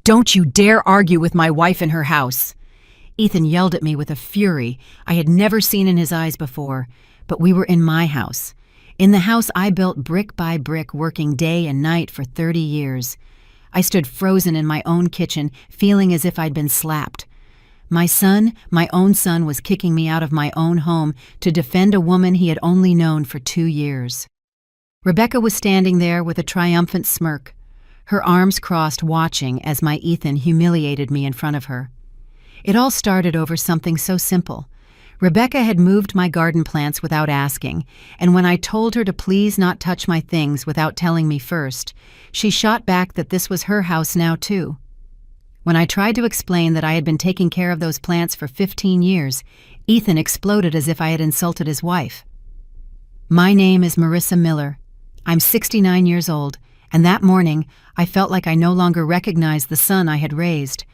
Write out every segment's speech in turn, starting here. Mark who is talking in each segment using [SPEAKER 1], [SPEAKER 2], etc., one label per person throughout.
[SPEAKER 1] Don't you dare argue with my wife in her house. Ethan yelled at me with a fury I had never seen in his eyes before, but we were in my house. In the house I built brick by brick, working day and night for 30 years. I stood frozen in my own kitchen, feeling as if I'd been slapped. My son, my own son, was kicking me out of my own home to defend a woman he had only known for 2 years. Rebecca was standing there with a triumphant smirk, her arms crossed, watching as my Ethan humiliated me in front of her. It all started over something so simple. Rebecca had moved my garden plants without asking, and when I told her to please not touch my things without telling me first, she shot back that this was her house now too. When I tried to explain that I had been taking care of those plants for 15 years, Ethan exploded as if I had insulted his wife. My name is Marissa Miller. I'm 69 years old, and that morning I felt like I no longer recognized the son I had raised.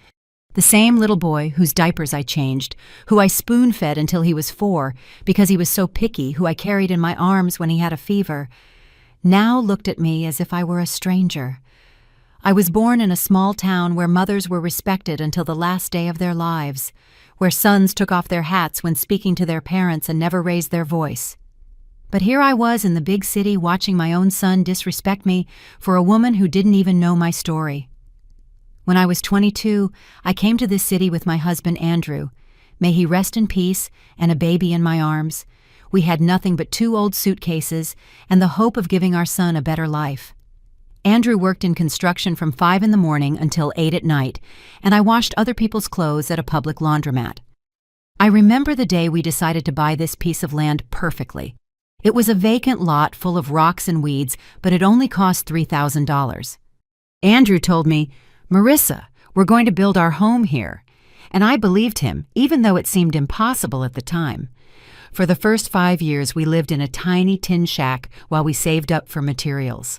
[SPEAKER 1] The same little boy whose diapers I changed, who I spoon-fed until he was 4 because he was so picky, who I carried in my arms when he had a fever, now looked at me as if I were a stranger. I was born in a small town where mothers were respected until the last day of their lives, where sons took off their hats when speaking to their parents and never raised their voice. But here I was in the big city watching my own son disrespect me for a woman who didn't even know my story. When I was 22, I came to this city with my husband Andrew. May he rest in peace, and a baby in my arms. We had nothing but 2 old suitcases and the hope of giving our son a better life. Andrew worked in construction from 5 in the morning until 8 at night, and I washed other people's clothes at a public laundromat. I remember the day we decided to buy this piece of land perfectly. It was a vacant lot full of rocks and weeds, but it only cost $3,000. Andrew told me, "Marissa, we're going to build our home here." And I believed him, even though it seemed impossible at the time. For the first 5 years, we lived in a tiny tin shack while we saved up for materials.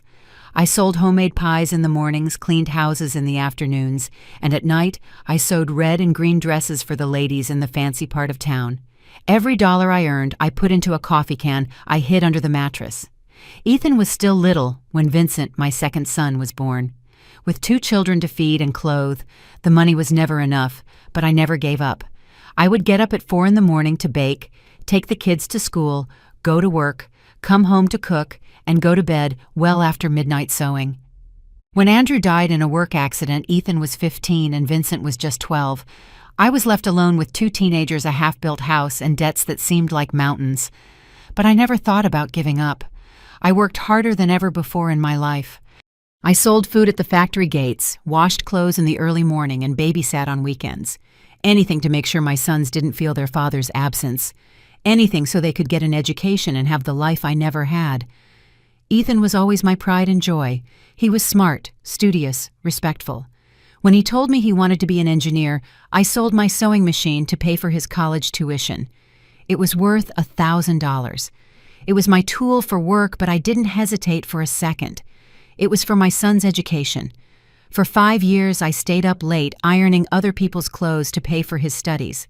[SPEAKER 1] I sold homemade pies in the mornings, cleaned houses in the afternoons, and at night, I sewed red and green dresses for the ladies in the fancy part of town. Every dollar I earned, I put into a coffee can I hid under the mattress. Ethan was still little when Vincent, my second son, was born. With 2 children to feed and clothe, the money was never enough, but I never gave up. I would get up at 4 in the morning to bake, take the kids to school, go to work, come home to cook, and go to bed well after midnight sewing. When Andrew died in a work accident, Ethan was 15 and Vincent was just 12. I was left alone with 2 teenagers, a half-built house, and debts that seemed like mountains. But I never thought about giving up. I worked harder than ever before in my life. I sold food at the factory gates, washed clothes in the early morning, and babysat on weekends. Anything to make sure my sons didn't feel their father's absence. Anything so they could get an education and have the life I never had. Ethan was always my pride and joy. He was smart, studious, respectful. When he told me he wanted to be an engineer, I sold my sewing machine to pay for his college tuition. It was worth $1,000. It was my tool for work, but I didn't hesitate for a second. It was for my son's education. For 5 years, I stayed up late ironing other people's clothes to pay for his studies.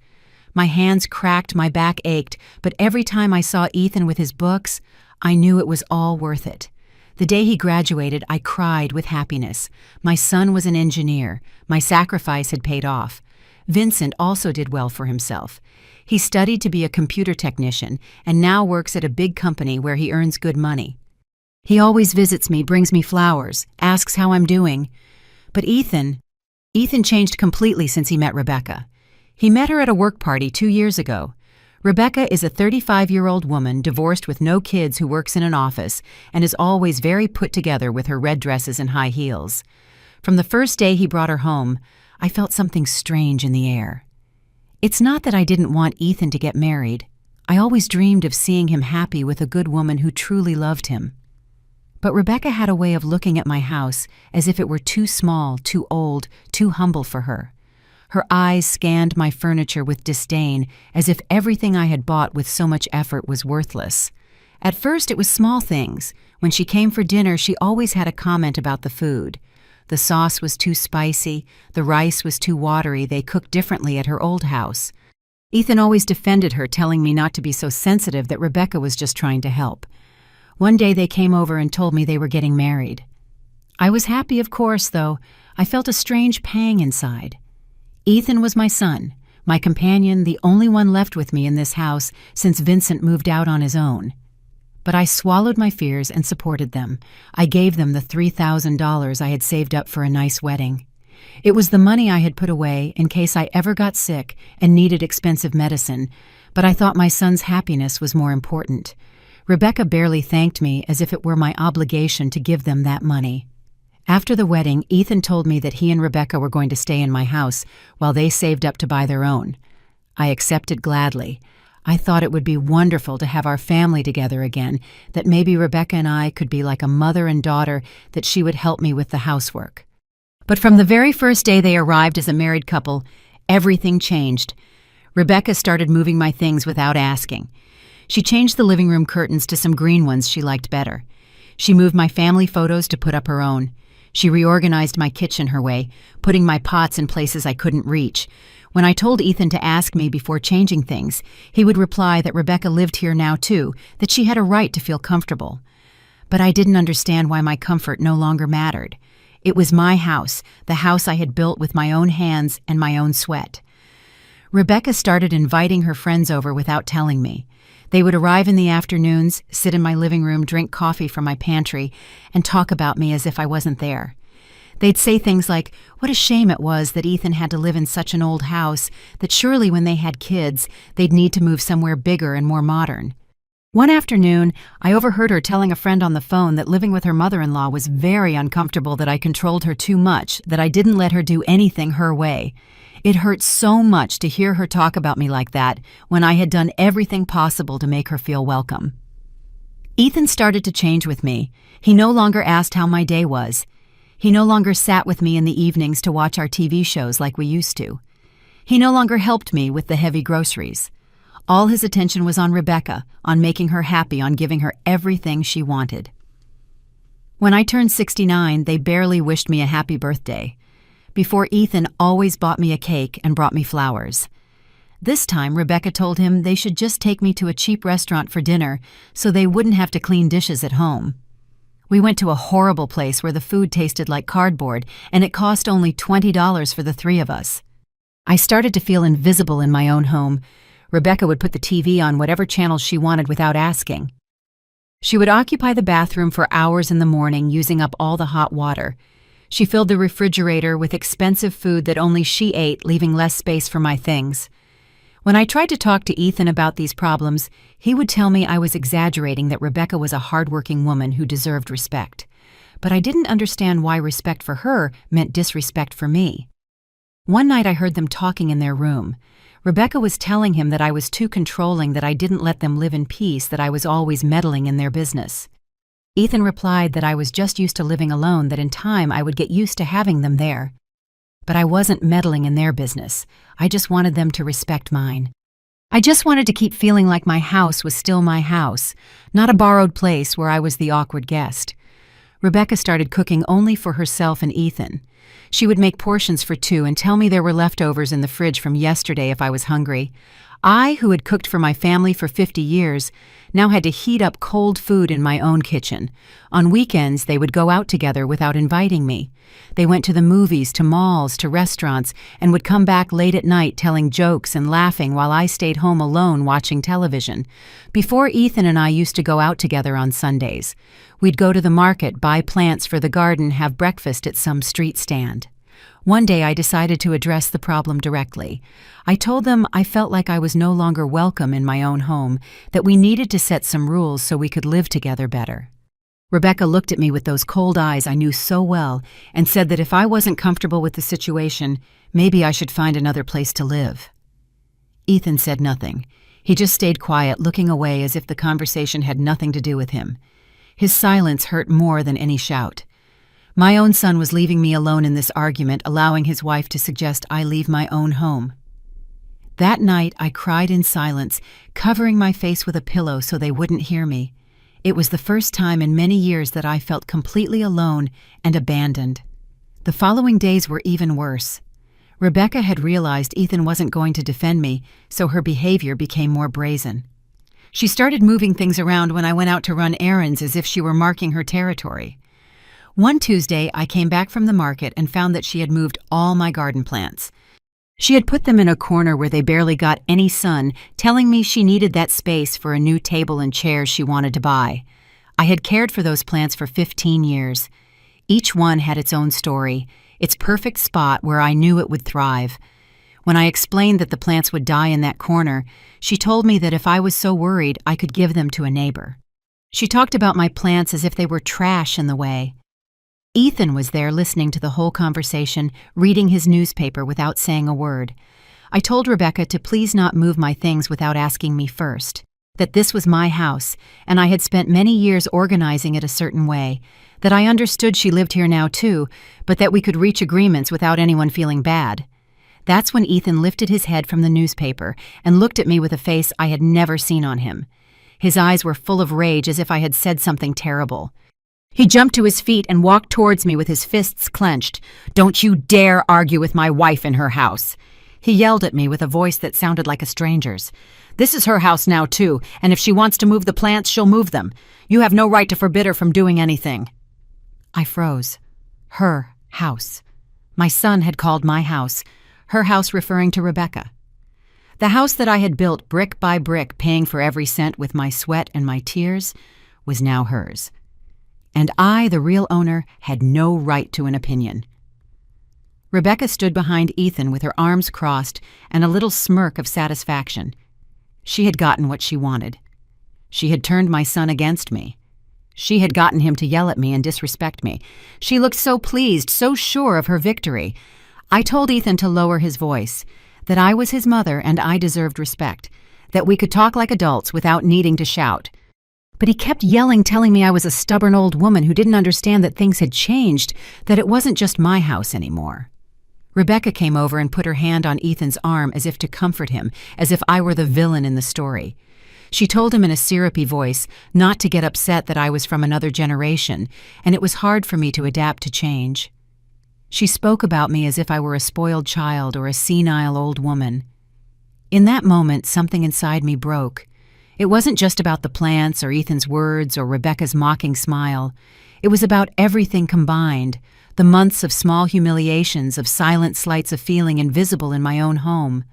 [SPEAKER 1] My hands cracked, my back ached, but every time I saw Ethan with his books, I knew it was all worth it. The day he graduated, I cried with happiness. My son was an engineer. My sacrifice had paid off. Vincent also did well for himself. He studied to be a computer technician and now works at a big company where he earns good money. He always visits me, brings me flowers, asks how I'm doing. But Ethan changed completely since he met Rebecca. He met her at a work party 2 years ago. Rebecca is a 35-year-old woman divorced with no kids who works in an office and is always very put together with her red dresses and high heels. From the first day he brought her home, I felt something strange in the air. It's not that I didn't want Ethan to get married. I always dreamed of seeing him happy with a good woman who truly loved him. But Rebecca had a way of looking at my house as if it were too small, too old, too humble for her. Her eyes scanned my furniture with disdain, as if everything I had bought with so much effort was worthless. At first it was small things. When she came for dinner, she always had a comment about the food. The sauce was too spicy, the rice was too watery, they cooked differently at her old house. Ethan always defended her, telling me not to be so sensitive, that Rebecca was just trying to help. One day they came over and told me they were getting married. I was happy, of course, though. I felt a strange pang inside. Ethan was my son, my companion, the only one left with me in this house since Vincent moved out on his own. But I swallowed my fears and supported them. I gave them the $3,000 I had saved up for a nice wedding. It was the money I had put away in case I ever got sick and needed expensive medicine, but I thought my son's happiness was more important. Rebecca barely thanked me, as if it were my obligation to give them that money. After the wedding, Ethan told me that he and Rebecca were going to stay in my house while they saved up to buy their own. I accepted gladly. I thought it would be wonderful to have our family together again, that maybe Rebecca and I could be like a mother and daughter, that she would help me with the housework. But from the very first day they arrived as a married couple, everything changed. Rebecca started moving my things without asking. She changed the living room curtains to some green ones she liked better. She moved my family photos to put up her own. She reorganized my kitchen her way, putting my pots in places I couldn't reach. When I told Ethan to ask me before changing things, he would reply that Rebecca lived here now too, that she had a right to feel comfortable. But I didn't understand why my comfort no longer mattered. It was my house, the house I had built with my own hands and my own sweat. Rebecca started inviting her friends over without telling me. They would arrive in the afternoons, sit in my living room, drink coffee from my pantry, and talk about me as if I wasn't there. They'd say things like, what a shame it was that Ethan had to live in such an old house, that surely when they had kids, they'd need to move somewhere bigger and more modern. One afternoon, I overheard her telling a friend on the phone that living with her mother-in-law was very uncomfortable, that I controlled her too much, that I didn't let her do anything her way. It hurt so much to hear her talk about me like that when I had done everything possible to make her feel welcome. Ethan started to change with me. He no longer asked how my day was. He no longer sat with me in the evenings to watch our TV shows like we used to. He no longer helped me with the heavy groceries. All his attention was on Rebecca, on making her happy, on giving her everything she wanted. When I turned 69, they barely wished me a happy birthday. Before, Ethan always bought me a cake and brought me flowers. This time, Rebecca told him they should just take me to a cheap restaurant for dinner so they wouldn't have to clean dishes at home. We went to a horrible place where the food tasted like cardboard, and it cost only $20 for the three of us. I started to feel invisible in my own home. Rebecca would put the TV on whatever channel she wanted without asking. She would occupy the bathroom for hours in the morning, using up all the hot water. She filled the refrigerator with expensive food that only she ate, leaving less space for my things. When I tried to talk to Ethan about these problems, he would tell me I was exaggerating, that Rebecca was a hardworking woman who deserved respect. But I didn't understand why respect for her meant disrespect for me. One night I heard them talking in their room. Rebecca was telling him that I was too controlling, that I didn't let them live in peace, that I was always meddling in their business. Ethan replied that I was just used to living alone, that in time I would get used to having them there. But I wasn't meddling in their business. I just wanted them to respect mine. I just wanted to keep feeling like my house was still my house, not a borrowed place where I was the awkward guest. Rebecca started cooking only for herself and Ethan. She would make portions for two and tell me there were leftovers in the fridge from yesterday if I was hungry. I, who had cooked for my family for 50 years, now had to heat up cold food in my own kitchen. On weekends, they would go out together without inviting me. They went to the movies, to malls, to restaurants, and would come back late at night telling jokes and laughing while I stayed home alone watching television. Before, Ethan and I used to go out together on Sundays. We'd go to the market, buy plants for the garden, have breakfast at some street stand. One day I decided to address the problem directly. I told them I felt like I was no longer welcome in my own home, that we needed to set some rules so we could live together better. Rebecca looked at me with those cold eyes I knew so well and said that if I wasn't comfortable with the situation, maybe I should find another place to live. Ethan said nothing. He just stayed quiet, looking away as if the conversation had nothing to do with him. His silence hurt more than any shout. My own son was leaving me alone in this argument, allowing his wife to suggest I leave my own home. That night, I cried in silence, covering my face with a pillow so they wouldn't hear me. It was the first time in many years that I felt completely alone and abandoned. The following days were even worse. Rebecca had realized Ethan wasn't going to defend me, so her behavior became more brazen. She started moving things around when I went out to run errands as if she were marking her territory. One Tuesday, I came back from the market and found that she had moved all my garden plants. She had put them in a corner where they barely got any sun, telling me she needed that space for a new table and chairs she wanted to buy. I had cared for those plants for 15 years. Each one had its own story, its perfect spot where I knew it would thrive. When I explained that the plants would die in that corner, she told me that if I was so worried, I could give them to a neighbor. She talked about my plants as if they were trash in the way. Ethan was there listening to the whole conversation, reading his newspaper without saying a word. I told Rebecca to please not move my things without asking me first, that this was my house, and I had spent many years organizing it a certain way, that I understood she lived here now too, but that we could reach agreements without anyone feeling bad. That's when Ethan lifted his head from the newspaper and looked at me with a face I had never seen on him. His eyes were full of rage as if I had said something terrible. He jumped to his feet and walked towards me with his fists clenched. "Don't you dare argue with my wife in her house!" He yelled at me with a voice that sounded like a stranger's. "This is her house now too, and if she wants to move the plants, she'll move them. You have no right to forbid her from doing anything." I froze. Her house. My son had called my house, her house referring to Rebecca. The house that I had built brick by brick, paying for every cent with my sweat and my tears, was now hers. And I, the real owner, had no right to an opinion. Rebecca stood behind Ethan with her arms crossed and a little smirk of satisfaction. She had gotten what she wanted. She had turned my son against me. She had gotten him to yell at me and disrespect me. She looked so pleased, so sure of her victory. I told Ethan to lower his voice, that I was his mother and I deserved respect, that we could talk like adults without needing to shout. But he kept yelling, telling me I was a stubborn old woman who didn't understand that things had changed, that it wasn't just my house anymore. Rebecca came over and put her hand on Ethan's arm as if to comfort him, as if I were the villain in the story. She told him in a syrupy voice not to get upset that I was from another generation, and it was hard for me to adapt to change. She spoke about me as if I were a spoiled child or a senile old woman. In that moment, something inside me broke. It wasn't just about the plants or Ethan's words or Rebecca's mocking smile. It was about everything combined, the months of small humiliations, of silent slights of feeling invisible in my own home.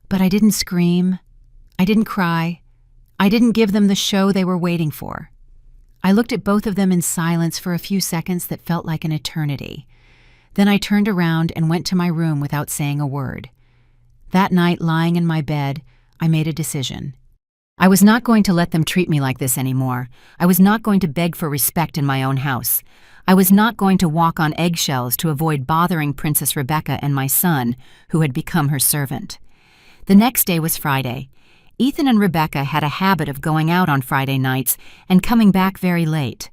[SPEAKER 1] But I didn't scream. I didn't cry. I didn't give them the show they were waiting for. I looked at both of them in silence for a few seconds that felt like an eternity. Then I turned around and went to my room without saying a word. That night, lying in my bed, I made a decision. I was not going to let them treat me like this anymore. I was not going to beg for respect in my own house. I was not going to walk on eggshells to avoid bothering Princess Rebecca and my son, who had become her servant. The next day was Friday. Ethan and Rebecca had a habit of going out on Friday nights and coming back very late.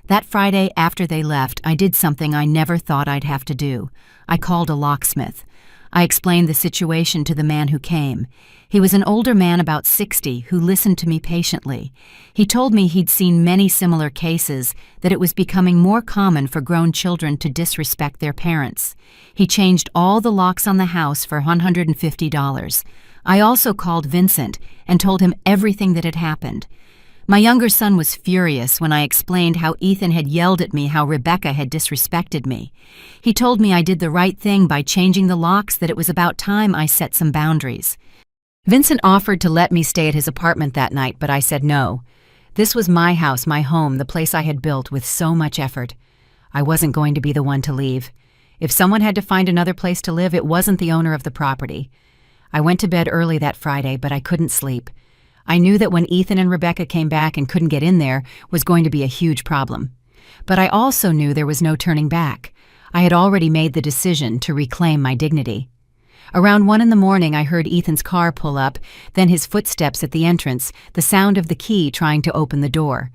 [SPEAKER 1] That Friday after they left, I did something I never thought I'd have to do. I called a locksmith. I explained the situation to the man who came. He was an older man about 60 who listened to me patiently. He told me he'd seen many similar cases, that it was becoming more common for grown children to disrespect their parents. He changed all the locks on the house for $150. I also called Vincent and told him everything that had happened. My younger son was furious when I explained how Ethan had yelled at me how Rebecca had disrespected me. He told me I did the right thing by changing the locks, that it was about time I set some boundaries. Vincent offered to let me stay at his apartment that night, but I said no. This was my house, my home, the place I had built with so much effort. I wasn't going to be the one to leave. If someone had to find another place to live, it wasn't the owner of the property. I went to bed early that Friday, but I couldn't sleep. I knew that when Ethan and Rebecca came back and couldn't get in there was going to be a huge problem. But I also knew there was no turning back. I had already made the decision to reclaim my dignity. Around 1 a.m, I heard Ethan's car pull up, then his footsteps at the entrance, the sound of the key trying to open the door.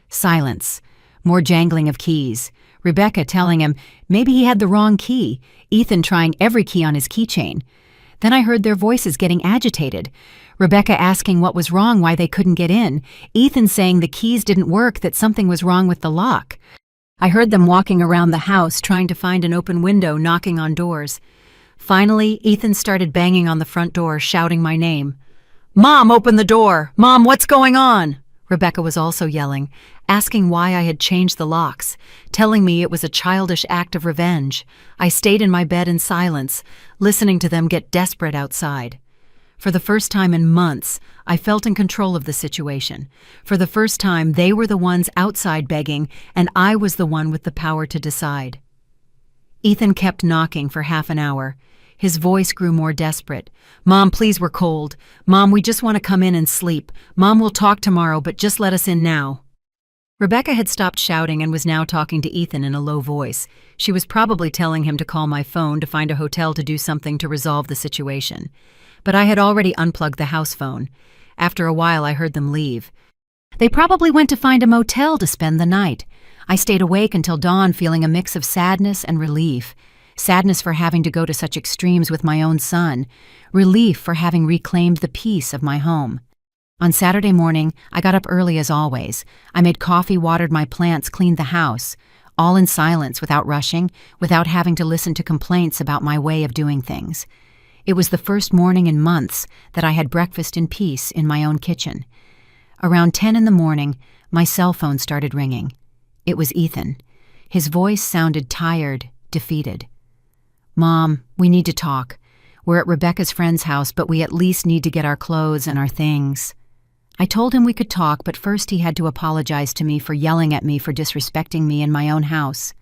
[SPEAKER 1] Silence. More jangling of keys. Rebecca telling him maybe he had the wrong key. Ethan trying every key on his keychain. Then I heard their voices getting agitated. Rebecca asking what was wrong, why they couldn't get in. Ethan saying the keys didn't work, that something was wrong with the lock. I heard them walking around the house trying to find an open window, knocking on doors. Finally, Ethan started banging on the front door, shouting my name. "Mom, open the door! Mom, what's going on?" Rebecca was also yelling, asking why I had changed the locks, telling me it was a childish act of revenge. I stayed in my bed in silence, listening to them get desperate outside. For the first time in months, I felt in control of the situation. For the first time, they were the ones outside begging, and I was the one with the power to decide. Ethan kept knocking for half an hour. His voice grew more desperate. "Mom, please, we're cold. Mom, we just want to come in and sleep. Mom, we'll talk tomorrow, but just let us in now." Rebecca had stopped shouting and was now talking to Ethan in a low voice. She was probably telling him to call my phone to find a hotel to do something to resolve the situation. But I had already unplugged the house phone. After a while, I heard them leave. They probably went to find a motel to spend the night. I stayed awake until dawn, feeling a mix of sadness and relief. Sadness for having to go to such extremes with my own son. Relief for having reclaimed the peace of my home. On Saturday morning, I got up early as always. I made coffee, watered my plants, cleaned the house. All in silence, without rushing, without having to listen to complaints about my way of doing things. It was the first morning in months that I had breakfast in peace in my own kitchen. Around 10 in the morning, my cell phone started ringing. It was Ethan. His voice sounded tired, defeated. "Mom, we need to talk. We're at Rebecca's friend's house, but we at least need to get our clothes and our things." I told him we could talk, but first he had to apologize to me for yelling at me for disrespecting me in my own house.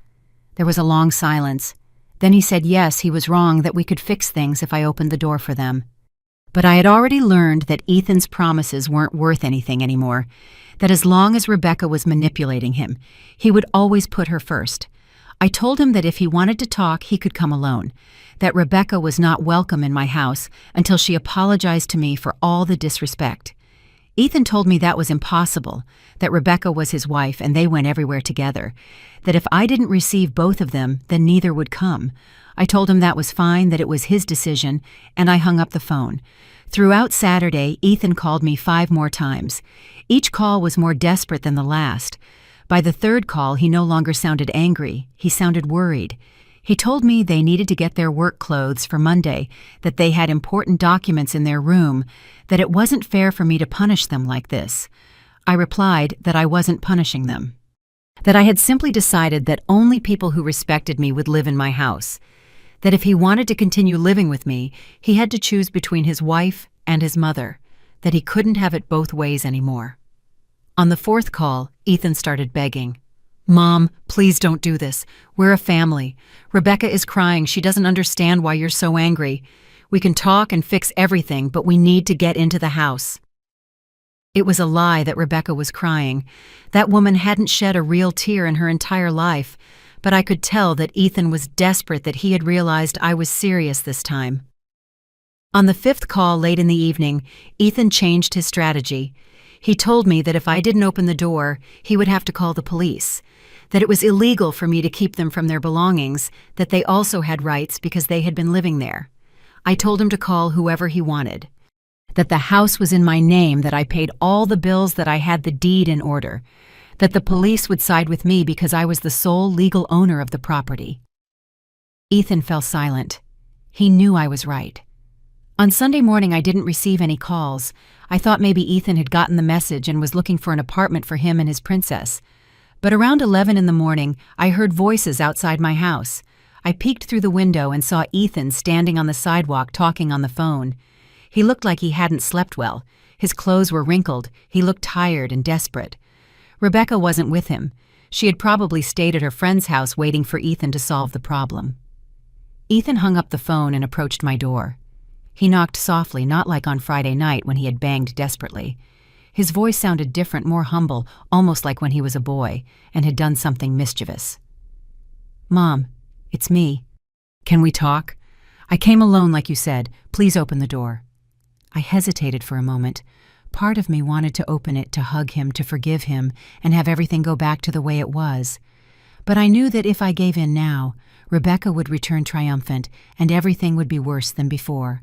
[SPEAKER 1] There was a long silence. Then he said yes, he was wrong, that we could fix things if I opened the door for them. But I had already learned that Ethan's promises weren't worth anything anymore, that as long as Rebecca was manipulating him, he would always put her first. I told him that if he wanted to talk, he could come alone, that Rebecca was not welcome in my house until she apologized to me for all the disrespect. Ethan told me that was impossible, that Rebecca was his wife and they went everywhere together, that if I didn't receive both of them, then neither would come. I told him that was fine, that it was his decision, and I hung up the phone. Throughout Saturday, Ethan called me 5 more times. Each call was more desperate than the last. By the third call, he no longer sounded angry. He sounded worried. He told me they needed to get their work clothes for Monday, that they had important documents in their room, that it wasn't fair for me to punish them like this. I replied that I wasn't punishing them, that I had simply decided that only people who respected me would live in my house, that if he wanted to continue living with me, he had to choose between his wife and his mother, that he couldn't have it both ways anymore. On the 4th call, Ethan started begging. "Mom, please don't do this. We're a family. Rebecca is crying. She doesn't understand why you're so angry. We can talk and fix everything, but we need to get into the house." It was a lie that Rebecca was crying. That woman hadn't shed a real tear in her entire life, but I could tell that Ethan was desperate, that he had realized I was serious this time. On the 5th call late in the evening, Ethan changed his strategy. He told me that if I didn't open the door, he would have to call the police, that it was illegal for me to keep them from their belongings, that they also had rights because they had been living there. I told him to call whoever he wanted, that the house was in my name, that I paid all the bills, that I had the deed in order, that the police would side with me because I was the sole legal owner of the property. Ethan fell silent. He knew I was right. On Sunday morning, I didn't receive any calls. I thought maybe Ethan had gotten the message and was looking for an apartment for him and his princess. But around 11 in the morning, I heard voices outside my house. I peeked through the window and saw Ethan standing on the sidewalk talking on the phone. He looked like he hadn't slept well. His clothes were wrinkled. He looked tired and desperate. Rebecca wasn't with him. She had probably stayed at her friend's house waiting for Ethan to solve the problem. Ethan hung up the phone and approached my door. He knocked softly, not like on Friday night when he had banged desperately. His voice sounded different, more humble, almost like when he was a boy and had done something mischievous. "Mom, it's me. Can we talk? I came alone like you said. Please open the door." I hesitated for a moment. Part of me wanted to open it, to hug him, to forgive him, and have everything go back to the way it was. But I knew that if I gave in now, Rebecca would return triumphant, and everything would be worse than before.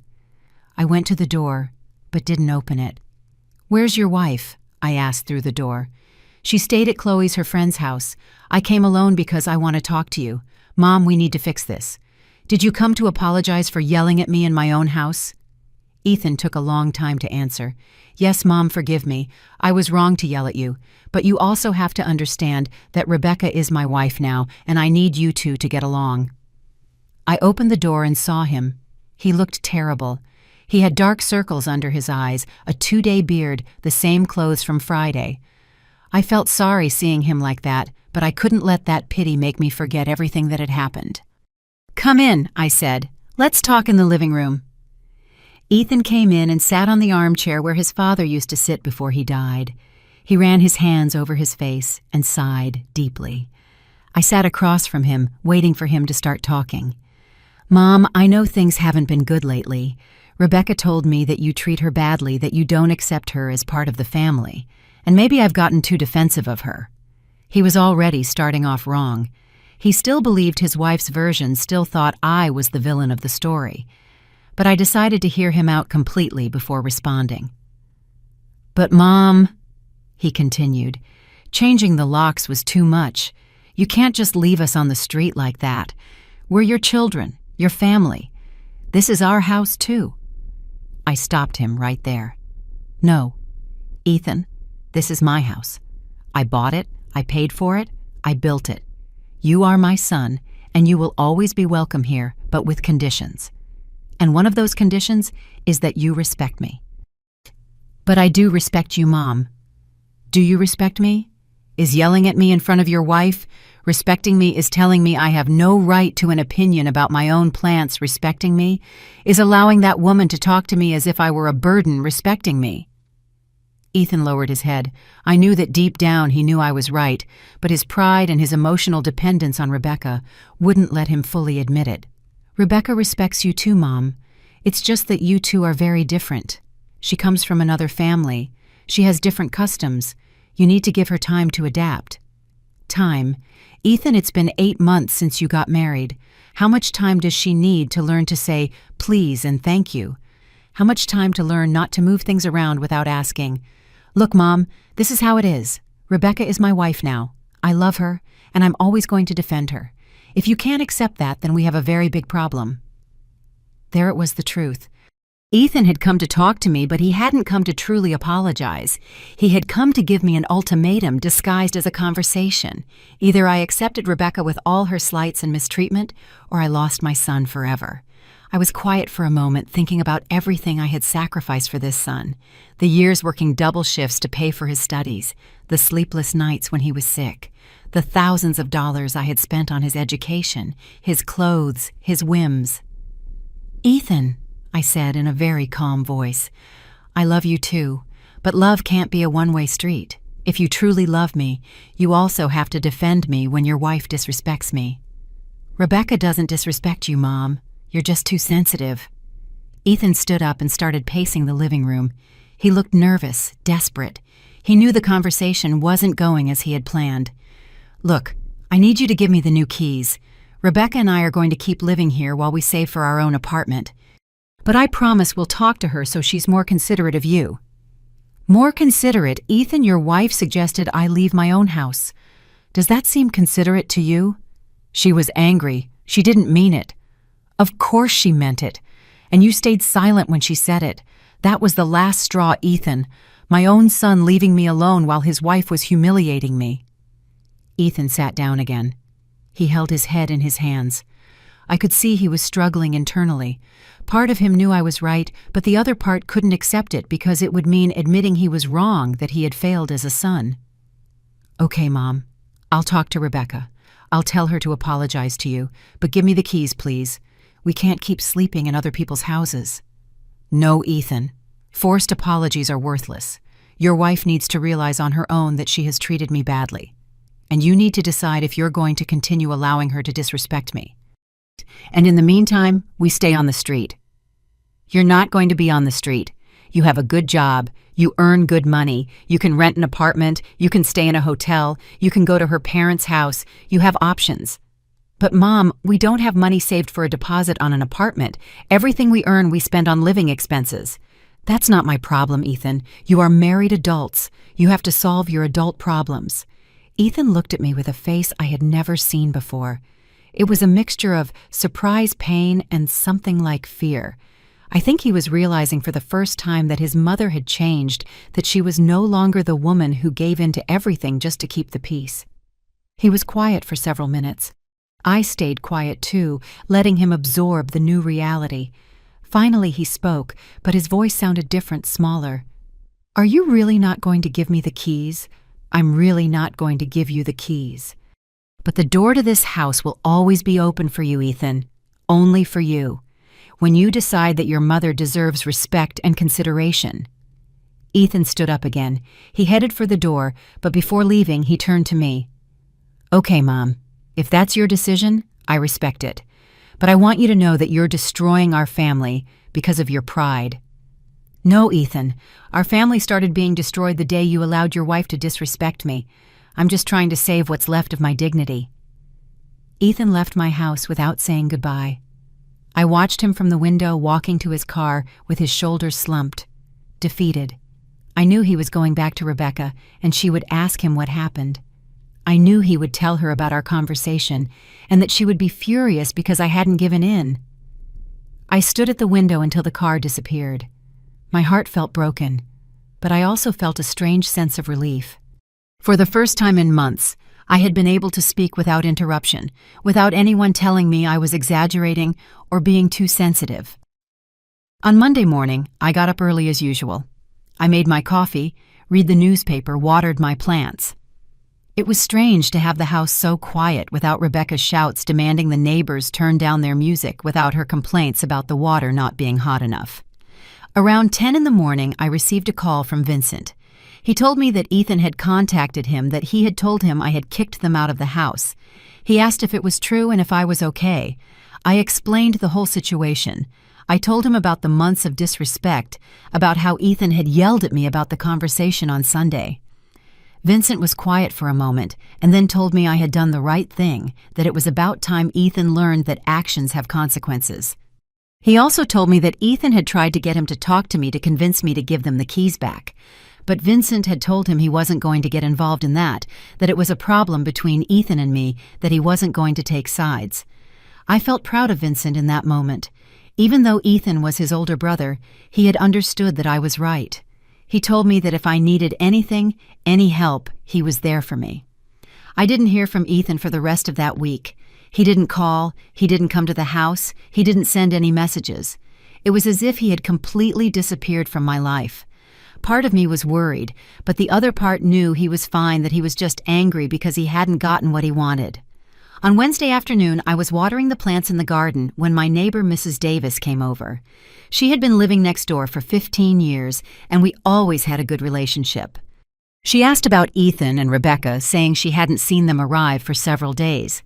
[SPEAKER 1] I went to the door, but didn't open it. "Where's your wife?" I asked through the door. "She stayed at Chloe's, her friend's house. I came alone because I want to talk to you. Mom, we need to fix this. Did you come to apologize for yelling at me in my own house?" Ethan took a long time to answer. Yes, Mom, forgive me. I was wrong to yell at you. But you also have to understand that Rebecca is my wife now, and I need you two to get along. I opened the door and saw him. He looked terrible. He had dark circles under his eyes, a 2-day beard, the same clothes from Friday. I felt sorry seeing him like that, but I couldn't let that pity make me forget everything that had happened. "Come in," I said. "Let's talk in the living room." Ethan came in and sat on the armchair where his father used to sit before he died. He ran his hands over his face and sighed deeply. I sat across from him, waiting for him to start talking. "Mom, I know things haven't been good lately. Rebecca told me that you treat her badly, that you don't accept her as part of the family, and maybe I've gotten too defensive of her." He was already starting off wrong. He still believed his wife's version, still thought I was the villain of the story. But I decided to hear him out completely before responding. "But Mom," he continued, "changing the locks was too much. You can't just leave us on the street like that. We're your children, your family. This is our house too." I stopped him right there. "No, Ethan, this is my house. I bought it, I paid for it, I built it. You are my son, and you will always be welcome here, but with conditions. And one of those conditions is that you respect me." "But I do respect you, Mom." "Do you respect me? Is yelling at me in front of your wife? Respecting me is telling me I have no right to an opinion about my own plants respecting me? Is allowing that woman to talk to me as if I were a burden respecting me?" Ethan lowered his head. I knew that deep down he knew I was right, but his pride and his emotional dependence on Rebecca wouldn't let him fully admit it. "Rebecca respects you too, Mom. It's just that you two are very different. She comes from another family. She has different customs. You need to give her time to adapt." "Time? Ethan, it's been 8 months since you got married. How much time does she need to learn to say please and thank you? How much time to learn not to move things around without asking, 'Look, Mom, this is how it is. Rebecca is my wife now. I love her, and I'm always going to defend her. If you can't accept that, then we have a very big problem.'" There it was, the truth. Ethan had come to talk to me, but he hadn't come to truly apologize. He had come to give me an ultimatum disguised as a conversation. Either I accepted Rebecca with all her slights and mistreatment, or I lost my son forever. I was quiet for a moment, thinking about everything I had sacrificed for this son. The years working double shifts to pay for his studies, the sleepless nights when he was sick, the thousands of dollars I had spent on his education, his clothes, his whims. "Ethan," I said in a very calm voice, "I love you too, but love can't be a one-way street. If you truly love me, you also have to defend me when your wife disrespects me." "Rebecca doesn't disrespect you, Mom. You're just too sensitive." Ethan stood up and started pacing the living room. He looked nervous, desperate. He knew the conversation wasn't going as he had planned. "Look, I need you to give me the new keys. Rebecca and I are going to keep living here while we save for our own apartment. But I promise we'll talk to her so she's more considerate of you." "More considerate? Ethan, your wife suggested I leave my own house. Does that seem considerate to you?" She was angry. She didn't mean it. "Of course she meant it. And you stayed silent when she said it. That was the last straw, Ethan. My own son leaving me alone while his wife was humiliating me." Ethan sat down again. He held his head in his hands. I could see he was struggling internally. Part of him knew I was right, but the other part couldn't accept it because it would mean admitting he was wrong, that he had failed as a son. "Okay, Mom. I'll talk to Rebecca. I'll tell her to apologize to you, but give me the keys, please. We can't keep sleeping in other people's houses." "No, Ethan. Forced apologies are worthless. Your wife needs to realize on her own that she has treated me badly. And you need to decide if you're going to continue allowing her to disrespect me. And in the meantime, we stay on the street." "You're not going to be on the street. You have a good job. You earn good money. You can rent an apartment. You can stay in a hotel. You can go to her parents' house. You have options." "But Mom, we don't have money saved for a deposit on an apartment. Everything we earn we spend on living expenses." "That's not my problem, Ethan. You are married adults. You have to solve your adult problems." Ethan looked at me with a face I had never seen before. It was a mixture of surprise pain and something like fear. I think he was realizing for the first time that his mother had changed, that she was no longer the woman who gave in to everything just to keep the peace. He was quiet for several minutes. I stayed quiet too, letting him absorb the new reality. Finally he spoke, but his voice sounded different, smaller. "Are you really not going to give me the keys? I'm really not going to give you the keys. But the door to this house will always be open for you, Ethan. Only for you. When you decide that your mother deserves respect and consideration." Ethan stood up again. He headed for the door, but before leaving, he turned to me. "Okay, Mom. If that's your decision, I respect it. But I want you to know that you're destroying our family because of your pride." "No, Ethan. Our family started being destroyed the day you allowed your wife to disrespect me. I'm just trying to save what's left of my dignity." Ethan left my house without saying goodbye. I watched him from the window walking to his car with his shoulders slumped, defeated. I knew he was going back to Rebecca, and she would ask him what happened. I knew he would tell her about our conversation, and that she would be furious because I hadn't given in. I stood at the window until the car disappeared. My heart felt broken, but I also felt a strange sense of relief. For the first time in months, I had been able to speak without interruption, without anyone telling me I was exaggerating or being too sensitive. On Monday morning, I got up early as usual. I made my coffee, read the newspaper, watered my plants. It was strange to have the house so quiet without Rebecca's shouts demanding the neighbors turn down their music, without her complaints about the water not being hot enough. Around 10 in the morning, I received a call from Vincent. He told me that Ethan had contacted him, that he had told him I had kicked them out of the house. He asked if it was true and if I was okay. I explained the whole situation. I told him about the months of disrespect, about how Ethan had yelled at me about the conversation on Sunday. Vincent was quiet for a moment and then told me I had done the right thing, that it was about time Ethan learned that actions have consequences. He also told me that Ethan had tried to get him to talk to me to convince me to give them the keys back. But Vincent had told him he wasn't going to get involved in that it was a problem between Ethan and me, that he wasn't going to take sides. I felt proud of Vincent in that moment. Even though Ethan was his older brother, he had understood that I was right. He told me that if I needed anything, any help, he was there for me. I didn't hear from Ethan for the rest of that week. He didn't call, he didn't come to the house, he didn't send any messages. It was as if he had completely disappeared from my life. Part of me was worried, but the other part knew he was fine, that he was just angry because he hadn't gotten what he wanted. On Wednesday afternoon, I was watering the plants in the garden when my neighbor Mrs. Davis came over. She had been living next door for 15 years, and we always had a good relationship. She asked about Ethan and Rebecca, saying she hadn't seen them arrive for several days.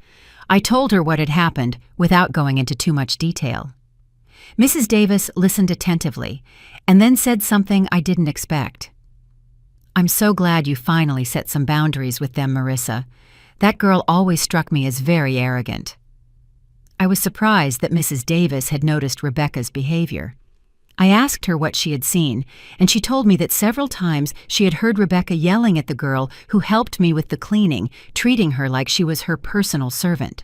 [SPEAKER 1] I told her what had happened without going into too much detail. Mrs. Davis listened attentively and then said something I didn't expect. "I'm so glad you finally set some boundaries with them, Marissa. That girl always struck me as very arrogant." I was surprised that Mrs. Davis had noticed Rebecca's behavior. I asked her what she had seen, and she told me that several times she had heard Rebecca yelling at the girl who helped me with the cleaning, treating her like she was her personal servant.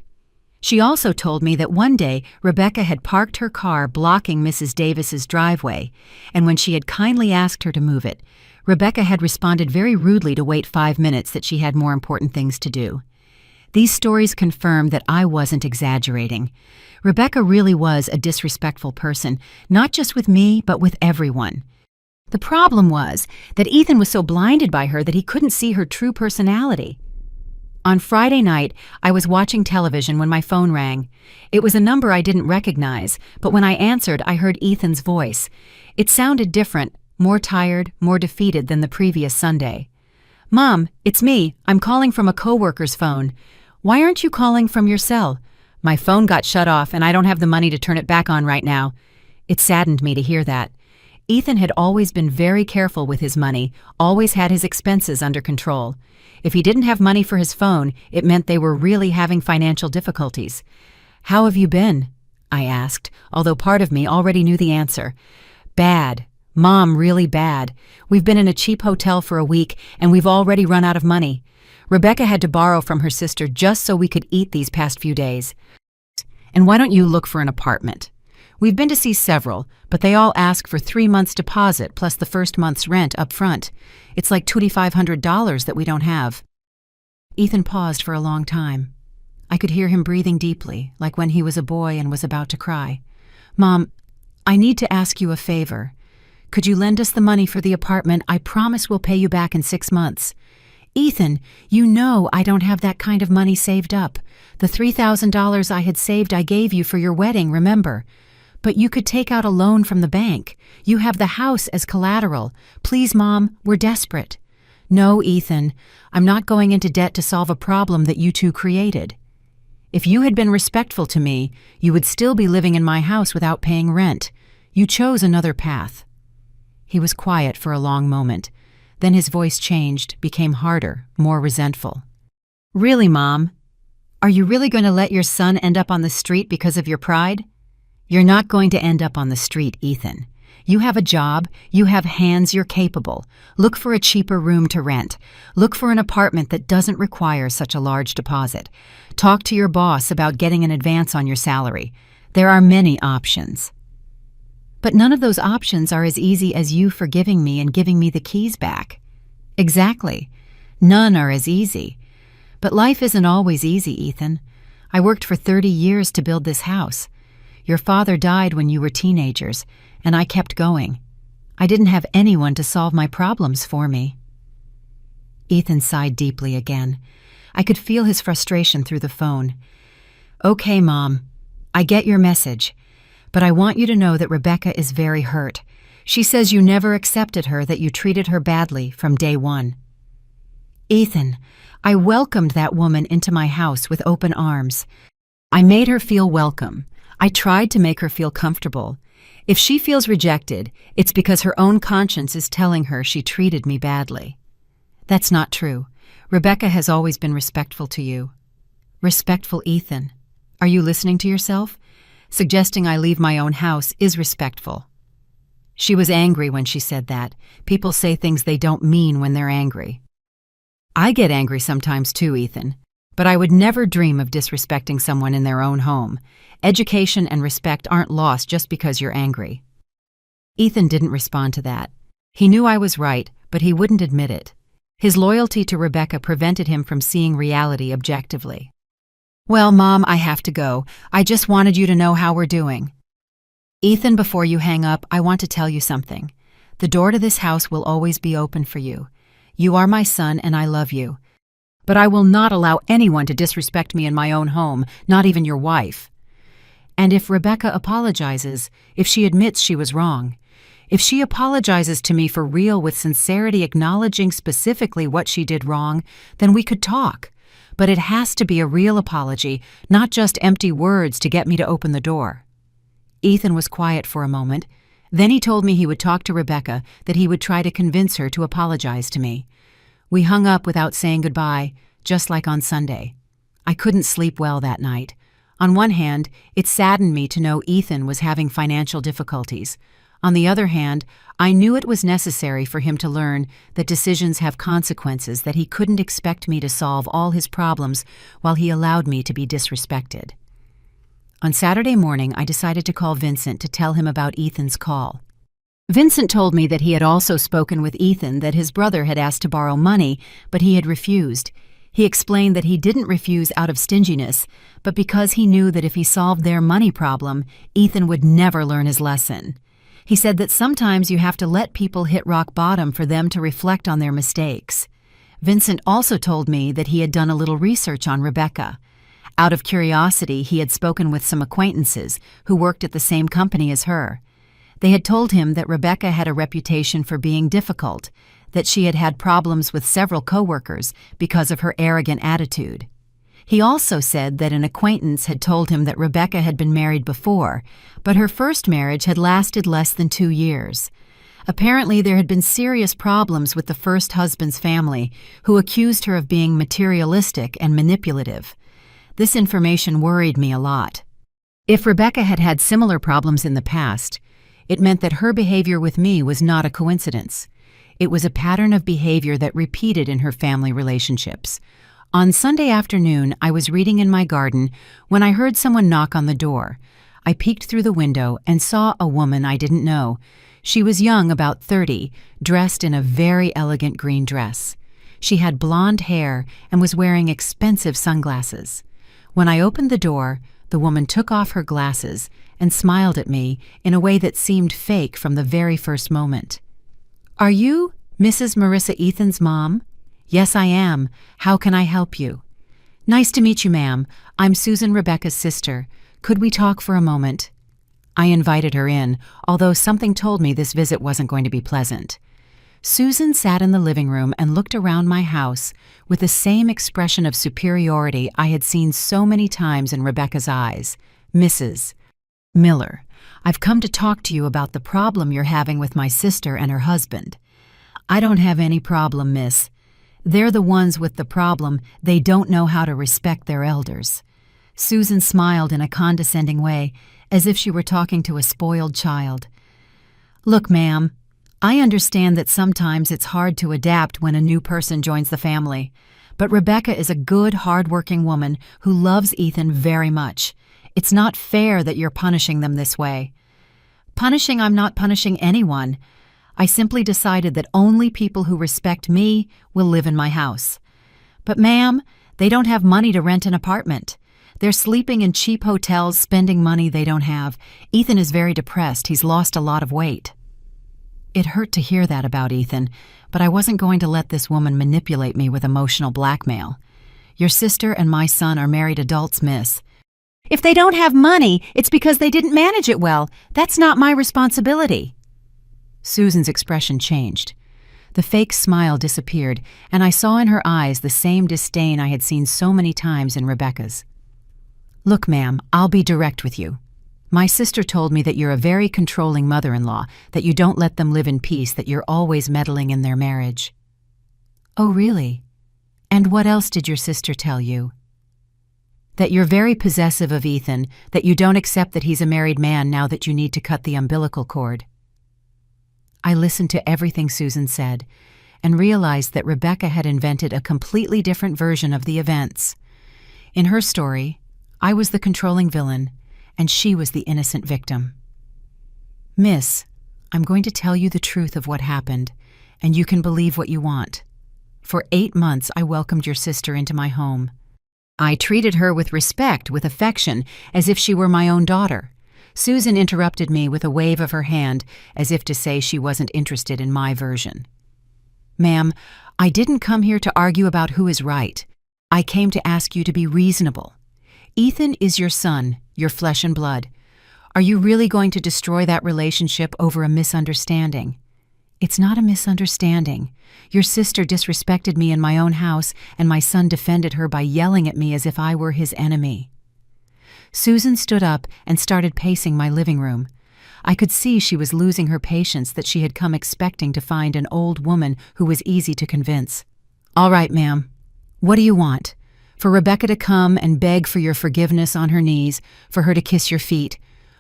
[SPEAKER 1] She also told me that one day Rebecca had parked her car blocking Mrs. Davis's driveway, and when she had kindly asked her to move it, Rebecca had responded very rudely to wait 5 minutes, that she had more important things to do. These stories confirmed that I wasn't exaggerating. Rebecca really was a disrespectful person, not just with me, but with everyone. The problem was that Ethan was so blinded by her that he couldn't see her true personality. On Friday night, I was watching television when my phone rang. It was a number I didn't recognize, but when I answered, I heard Ethan's voice. It sounded different, more tired, more defeated than the previous Sunday. "Mom, it's me. I'm calling from a coworker's phone. Why aren't you calling from your cell? My phone got shut off and I don't have the money to turn it back on right now." It saddened me to hear that. Ethan had always been very careful with his money, always had his expenses under control. If he didn't have money for his phone, it meant they were really having financial difficulties. "How have you been?" I asked, although part of me already knew the answer. "Bad. Mom, really bad. We've been in a cheap hotel for a week, and we've already run out of money. Rebecca had to borrow from her sister just so we could eat these past few days. And why don't you look for an apartment? We've been to see several, but they all ask for 3 months deposit plus the first month's rent up front. It's like $2,500 that we don't have. Ethan paused for a long time. I could hear him breathing deeply, like when he was a boy and was about to cry. Mom, I need to ask you a favor. Could you lend us the money for the apartment? I promise we'll pay you back in 6 months. Ethan, you know I don't have that kind of money saved up. The $3,000 I had saved I gave you for your wedding, remember? But you could take out a loan from the bank. You have the house as collateral. Please, Mom, we're desperate. No, Ethan, I'm not going into debt to solve a problem that you two created. If you had been respectful to me, you would still be living in my house without paying rent. You chose another path. He was quiet for a long moment. Then his voice changed, became harder, more resentful. Really, Mom? Are you really going to let your son end up on the street because of your pride? You're not going to end up on the street, Ethan. You have a job, you have hands, you're capable. Look for a cheaper room to rent. Look for an apartment that doesn't require such a large deposit. Talk to your boss about getting an advance on your salary. There are many options. But none of those options are as easy as you forgiving me and giving me the keys back. Exactly. None are as easy. But life isn't always easy, Ethan. I worked for 30 years to build this house. Your father died when you were teenagers, and I kept going. I didn't have anyone to solve my problems for me. Ethan sighed deeply again. I could feel his frustration through the phone. Okay, Mom, I get your message, but I want you to know that Rebecca is very hurt. She says you never accepted her, that you treated her badly from day one. Ethan, I welcomed that woman into my house with open arms. I made her feel welcome. I tried to make her feel comfortable. If she feels rejected, it's because her own conscience is telling her she treated me badly. That's not true. Rebecca has always been respectful to you. Respectful, Ethan. Are you listening to yourself? Suggesting I leave my own house is respectful. She was angry when she said that. People say things they don't mean when they're angry. I get angry sometimes too, Ethan. But I would never dream of disrespecting someone in their own home. Education and respect aren't lost just because you're angry. Ethan didn't respond to that. He knew I was right, but he wouldn't admit it. His loyalty to Rebecca prevented him from seeing reality objectively. Well, Mom, I have to go. I just wanted you to know how we're doing. Ethan, before you hang up, I want to tell you something. The door to this house will always be open for you. You are my son and I love you. But I will not allow anyone to disrespect me in my own home, not even your wife. And if Rebecca apologizes, if she admits she was wrong, if she apologizes to me for real with sincerity, acknowledging specifically what she did wrong, then we could talk. But it has to be a real apology, not just empty words to get me to open the door. Ethan was quiet for a moment. Then he told me he would talk to Rebecca, that he would try to convince her to apologize to me. We hung up without saying goodbye, just like on Sunday. I couldn't sleep well that night. On one hand, it saddened me to know Ethan was having financial difficulties. On the other hand, I knew it was necessary for him to learn that decisions have consequences, that he couldn't expect me to solve all his problems while he allowed me to be disrespected. On Saturday morning, I decided to call Vincent to tell him about Ethan's call. Vincent told me that he had also spoken with Ethan, that his brother had asked to borrow money, but he had refused. He explained that he didn't refuse out of stinginess, but because he knew that if he solved their money problem, Ethan would never learn his lesson. He said that sometimes you have to let people hit rock bottom for them to reflect on their mistakes. Vincent also told me that he had done a little research on Rebecca. Out of curiosity, he had spoken with some acquaintances who worked at the same company as her. They had told him that Rebecca had a reputation for being difficult, that she had had problems with several coworkers because of her arrogant attitude. He also said that an acquaintance had told him that Rebecca had been married before, but her first marriage had lasted less than 2 years. Apparently, there had been serious problems with the first husband's family, who accused her of being materialistic and manipulative. This information worried me a lot. If Rebecca had had similar problems in the past, it meant that her behavior with me was not a coincidence. It was a pattern of behavior that repeated in her family relationships. On Sunday afternoon, I was reading in my garden when I heard someone knock on the door. I peeked through the window and saw a woman I didn't know. She was young, about 30, dressed in a very elegant green dress. She had blonde hair and was wearing expensive sunglasses. When I opened the door, the woman took off her glasses and smiled at me in a way that seemed fake from the very first moment. "Are you Mrs. Marissa Ethan's mom?" "Yes, I am. How can I help you?" "Nice to meet you, ma'am. I'm Susan, Rebecca's sister. Could we talk for a moment?" I invited her in, although something told me this visit wasn't going to be pleasant. Susan sat in the living room and looked around my house with the same expression of superiority I had seen so many times in Rebecca's eyes. "Mrs. Miller, I've come to talk to you about the problem you're having with my sister and her husband." "I don't have any problem, miss. They're the ones with the problem. They don't know how to respect their elders." Susan smiled in a condescending way, as if she were talking to a spoiled child. "Look, ma'am, I understand that sometimes it's hard to adapt when a new person joins the family, but Rebecca is a good, hard-working woman who loves Ethan very much. It's not fair that you're punishing them this way." I'm not punishing anyone. I simply decided that only people who respect me will live in my house. "But ma'am, they don't have money to rent an apartment. They're sleeping in cheap hotels, spending money they don't have. Ethan is very depressed. He's lost a lot of weight." It hurt to hear that about Ethan, but I wasn't going to let this woman manipulate me with emotional blackmail. "Your sister and my son are married adults, miss. If they don't have money, it's because they didn't manage it well. That's not my responsibility." Susan's expression changed. The fake smile disappeared, and I saw in her eyes the same disdain I had seen so many times in Rebecca's. "Look, ma'am, I'll be direct with you. My sister told me that you're a very controlling mother-in-law, that you don't let them live in peace, that you're always meddling in their marriage." "Oh, really? And what else did your sister tell you?" "That you're very possessive of Ethan, that you don't accept that he's a married man now that you need to cut the umbilical cord." I listened to everything Susan said and realized that Rebecca had invented a completely different version of the events. In her story, I was the controlling villain, and she was the innocent victim. "Miss, I'm going to tell you the truth of what happened, and you can believe what you want. For 8 months, I welcomed your sister into my home. I treated her with respect, with affection, as if she were my own daughter." Susan interrupted me with a wave of her hand, as if to say she wasn't interested in my version. "Ma'am, I didn't come here to argue about who is right. I came to ask you to be reasonable. Ethan is your son, your flesh and blood. Are you really going to destroy that relationship over a misunderstanding?" "It's not a misunderstanding. Your sister disrespected me in my own house, and my son defended her by yelling at me as if I were his enemy." Susan stood up and started pacing my living room. I could see she was losing her patience, that she had come expecting to find an old woman who was easy to convince. "All right, ma'am. What do you want? For Rebecca to come and beg for your forgiveness on her knees, for her to kiss your feet?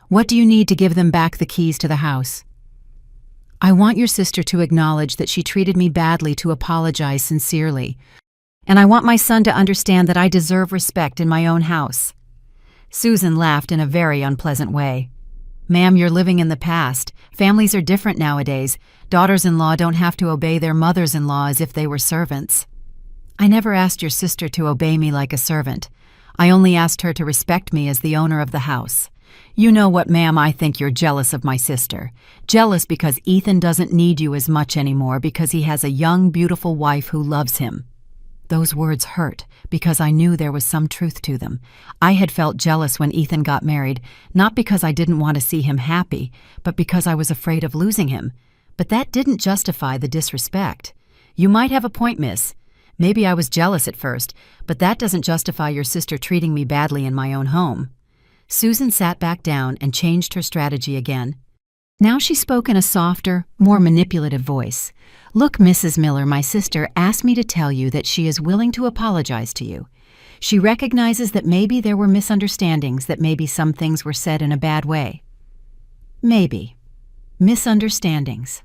[SPEAKER 1] What do you need to give them back the keys to the house?" "I want your sister to acknowledge that she treated me badly, to apologize sincerely. And I want my son to understand that I deserve respect in my own house." Susan laughed in a very unpleasant way. "Ma'am, you're living in the past. Families are different nowadays. Daughters-in-law don't have to obey their mothers-in-law as if they were servants." "I never asked your sister to obey me like a servant. I only asked her to respect me as the owner of the house. You know what, ma'am, I think you're jealous of my sister. Jealous because Ethan doesn't need you as much anymore because he has a young, beautiful wife who loves him." Those words hurt because I knew there was some truth to them. I had felt jealous when Ethan got married, not because I didn't want to see him happy, but because I was afraid of losing him. But that didn't justify the disrespect. "You might have a point, miss. Maybe I was jealous at first, but that doesn't justify your sister treating me badly in my own home." Susan sat back down and changed her strategy again. Now she spoke in a softer, more manipulative voice. "Look, Mrs. Miller, my sister asked me to tell you that she is willing to apologize to you. She recognizes that maybe there were misunderstandings, that maybe some things were said in a bad way." "Maybe. Misunderstandings.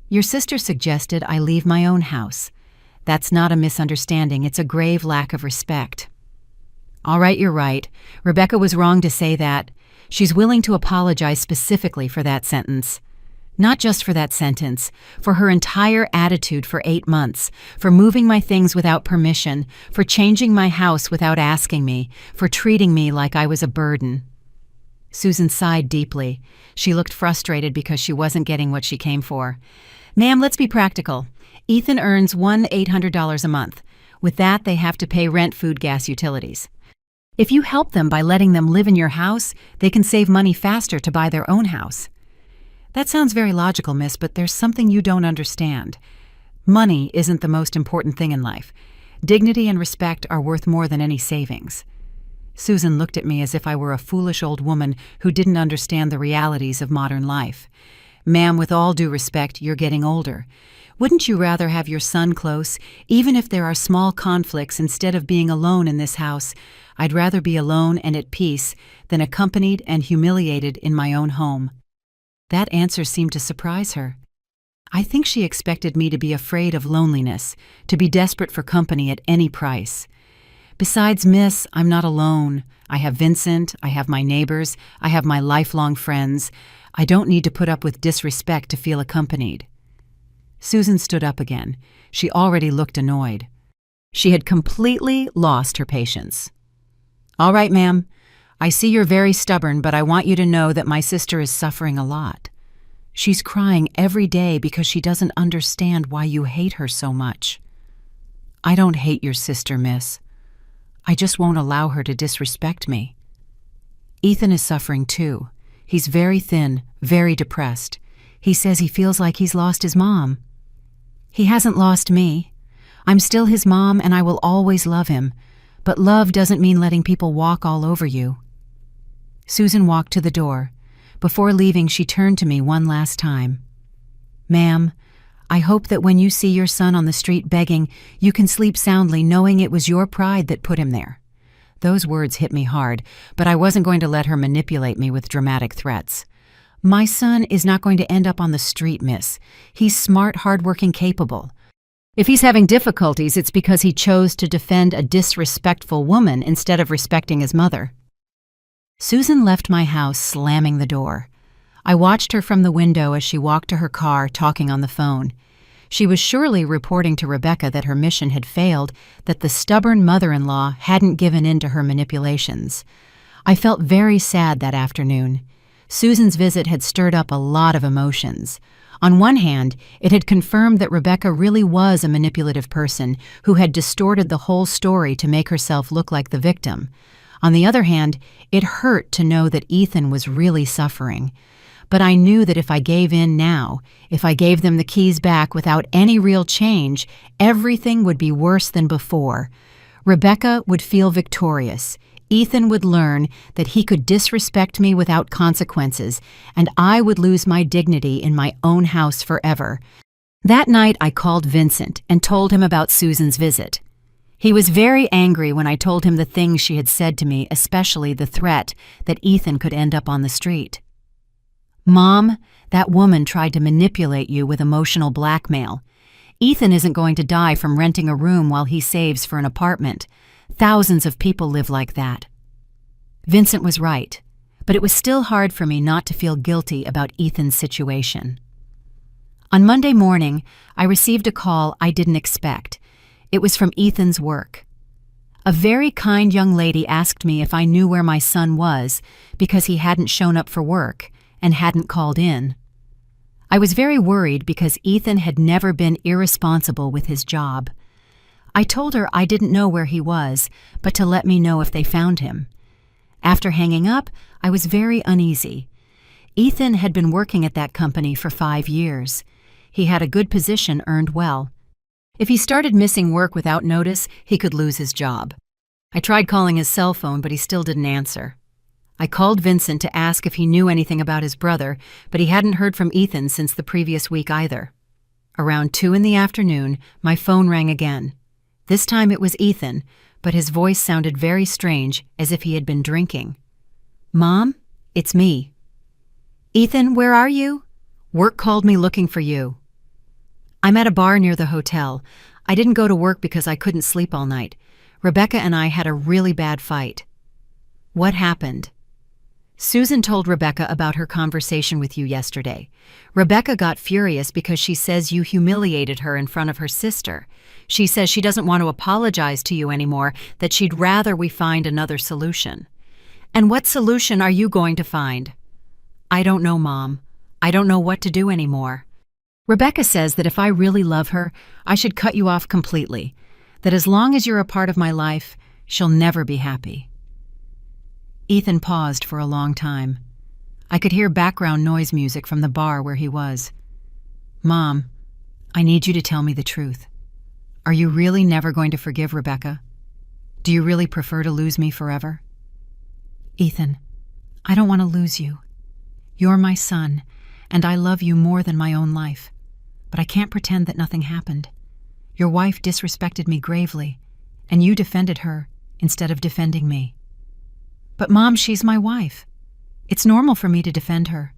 [SPEAKER 1] Your sister suggested I leave my own house. That's not a misunderstanding, it's a grave lack of respect." "All right, you're right. Rebecca was wrong to say that. She's willing to apologize specifically for that sentence. Not just for that sentence, for her entire attitude for 8 months, for moving my things without permission, for changing my house without asking me, for treating me like I was a burden. Susan sighed deeply. She looked frustrated because she wasn't getting what she came for. Ma'am, let's be practical. Ethan earns $800 a month. With that, they have to pay rent, food, gas, utilities. If you help them by letting them live in your house, they can save money faster to buy their own house. That sounds very logical, miss, but there's something you don't understand. Money isn't the most important thing in life. Dignity and respect are worth more than any savings. Susan looked at me as if I were a foolish old woman who didn't understand the realities of modern life. Ma'am, with all due respect, you're getting older. Wouldn't you rather have your son close, even if there are small conflicts, instead of being alone in this house? I'd rather be alone and at peace than accompanied and humiliated in my own home. That answer seemed to surprise her. I think she expected me to be afraid of loneliness, to be desperate for company at any price. Besides, miss, I'm not alone. I have Vincent, I have my neighbors, I have my lifelong friends. I don't need to put up with disrespect to feel accompanied. Susan stood up again. She already looked annoyed. She had completely lost her patience. All right, ma'am. I see you're very stubborn, but I want you to know that my sister is suffering a lot. She's crying every day because she doesn't understand why you hate her so much. I don't hate your sister, miss. I just won't allow her to disrespect me. Ethan is suffering too. He's very thin, very depressed. He says he feels like he's lost his mom. He hasn't lost me. I'm still his mom and I will always love him. But love doesn't mean letting people walk all over you. Susan walked to the door. Before leaving, she turned to me one last time. Ma'am, I hope that when you see your son on the street begging, you can sleep soundly knowing it was your pride that put him there. Those words hit me hard, but I wasn't going to let her manipulate me with dramatic threats. My son is not going to end up on the street, miss. He's smart, hardworking, capable. If he's having difficulties, it's because he chose to defend a disrespectful woman instead of respecting his mother. Susan left my house, slamming the door. I watched her from the window as she walked to her car, talking on the phone. She was surely reporting to Rebecca that her mission had failed, that the stubborn mother-in-law hadn't given in to her manipulations. I felt very sad that afternoon. Susan's visit had stirred up a lot of emotions. On one hand, it had confirmed that Rebecca really was a manipulative person who had distorted the whole story to make herself look like the victim. On the other hand, it hurt to know that Ethan was really suffering. But I knew that if I gave in now, if I gave them the keys back without any real change, everything would be worse than before. Rebecca would feel victorious. Ethan would learn that he could disrespect me without consequences, and I would lose my dignity in my own house forever. That night I called Vincent and told him about Susan's visit. He was very angry when I told him the things she had said to me, especially the threat that Ethan could end up on the street. Mom, that woman tried to manipulate you with emotional blackmail. Ethan isn't going to die from renting a room while he saves for an apartment. Thousands of people live like that. Vincent was right, but it was still hard for me not to feel guilty about Ethan's situation. On Monday morning, I received a call I didn't expect. It was from Ethan's work. A very kind young lady asked me if I knew where my son was because he hadn't shown up for work and hadn't called in. I was very worried because Ethan had never been irresponsible with his job. I told her I didn't know where he was, but to let me know if they found him. After hanging up, I was very uneasy. Ethan had been working at that company for 5 years. He had a good position, earned well. If he started missing work without notice, he could lose his job. I tried calling his cell phone, but he still didn't answer. I called Vincent to ask if he knew anything about his brother, but he hadn't heard from Ethan since the previous week either. Around 2 p.m, my phone rang again. This time it was Ethan, but his voice sounded very strange, as if he had been drinking. Mom, it's me. Ethan, where are you? Work called me looking for you. I'm at a bar near the hotel. I didn't go to work because I couldn't sleep all night. Rebecca and I had a really bad fight. What happened? Susan told Rebecca about her conversation with you yesterday. Rebecca got furious because she says you humiliated her in front of her sister. She says she doesn't want to apologize to you anymore, that she'd rather we find another solution. And what solution are you going to find? I don't know, Mom. I don't know what to do anymore. Rebecca says that if I really love her, I should cut you off completely. That as long as you're a part of my life, she'll never be happy. Ethan paused for a long time. I could hear background noise music from the bar where he was. Mom, I need you to tell me the truth. Are you really never going to forgive Rebecca? Do you really prefer to lose me forever? Ethan, I don't want to lose you. You're my son, and I love you more than my own life. But I can't pretend that nothing happened. Your wife disrespected me gravely, and you defended her instead of defending me. But Mom, she's my wife. It's normal for me to defend her.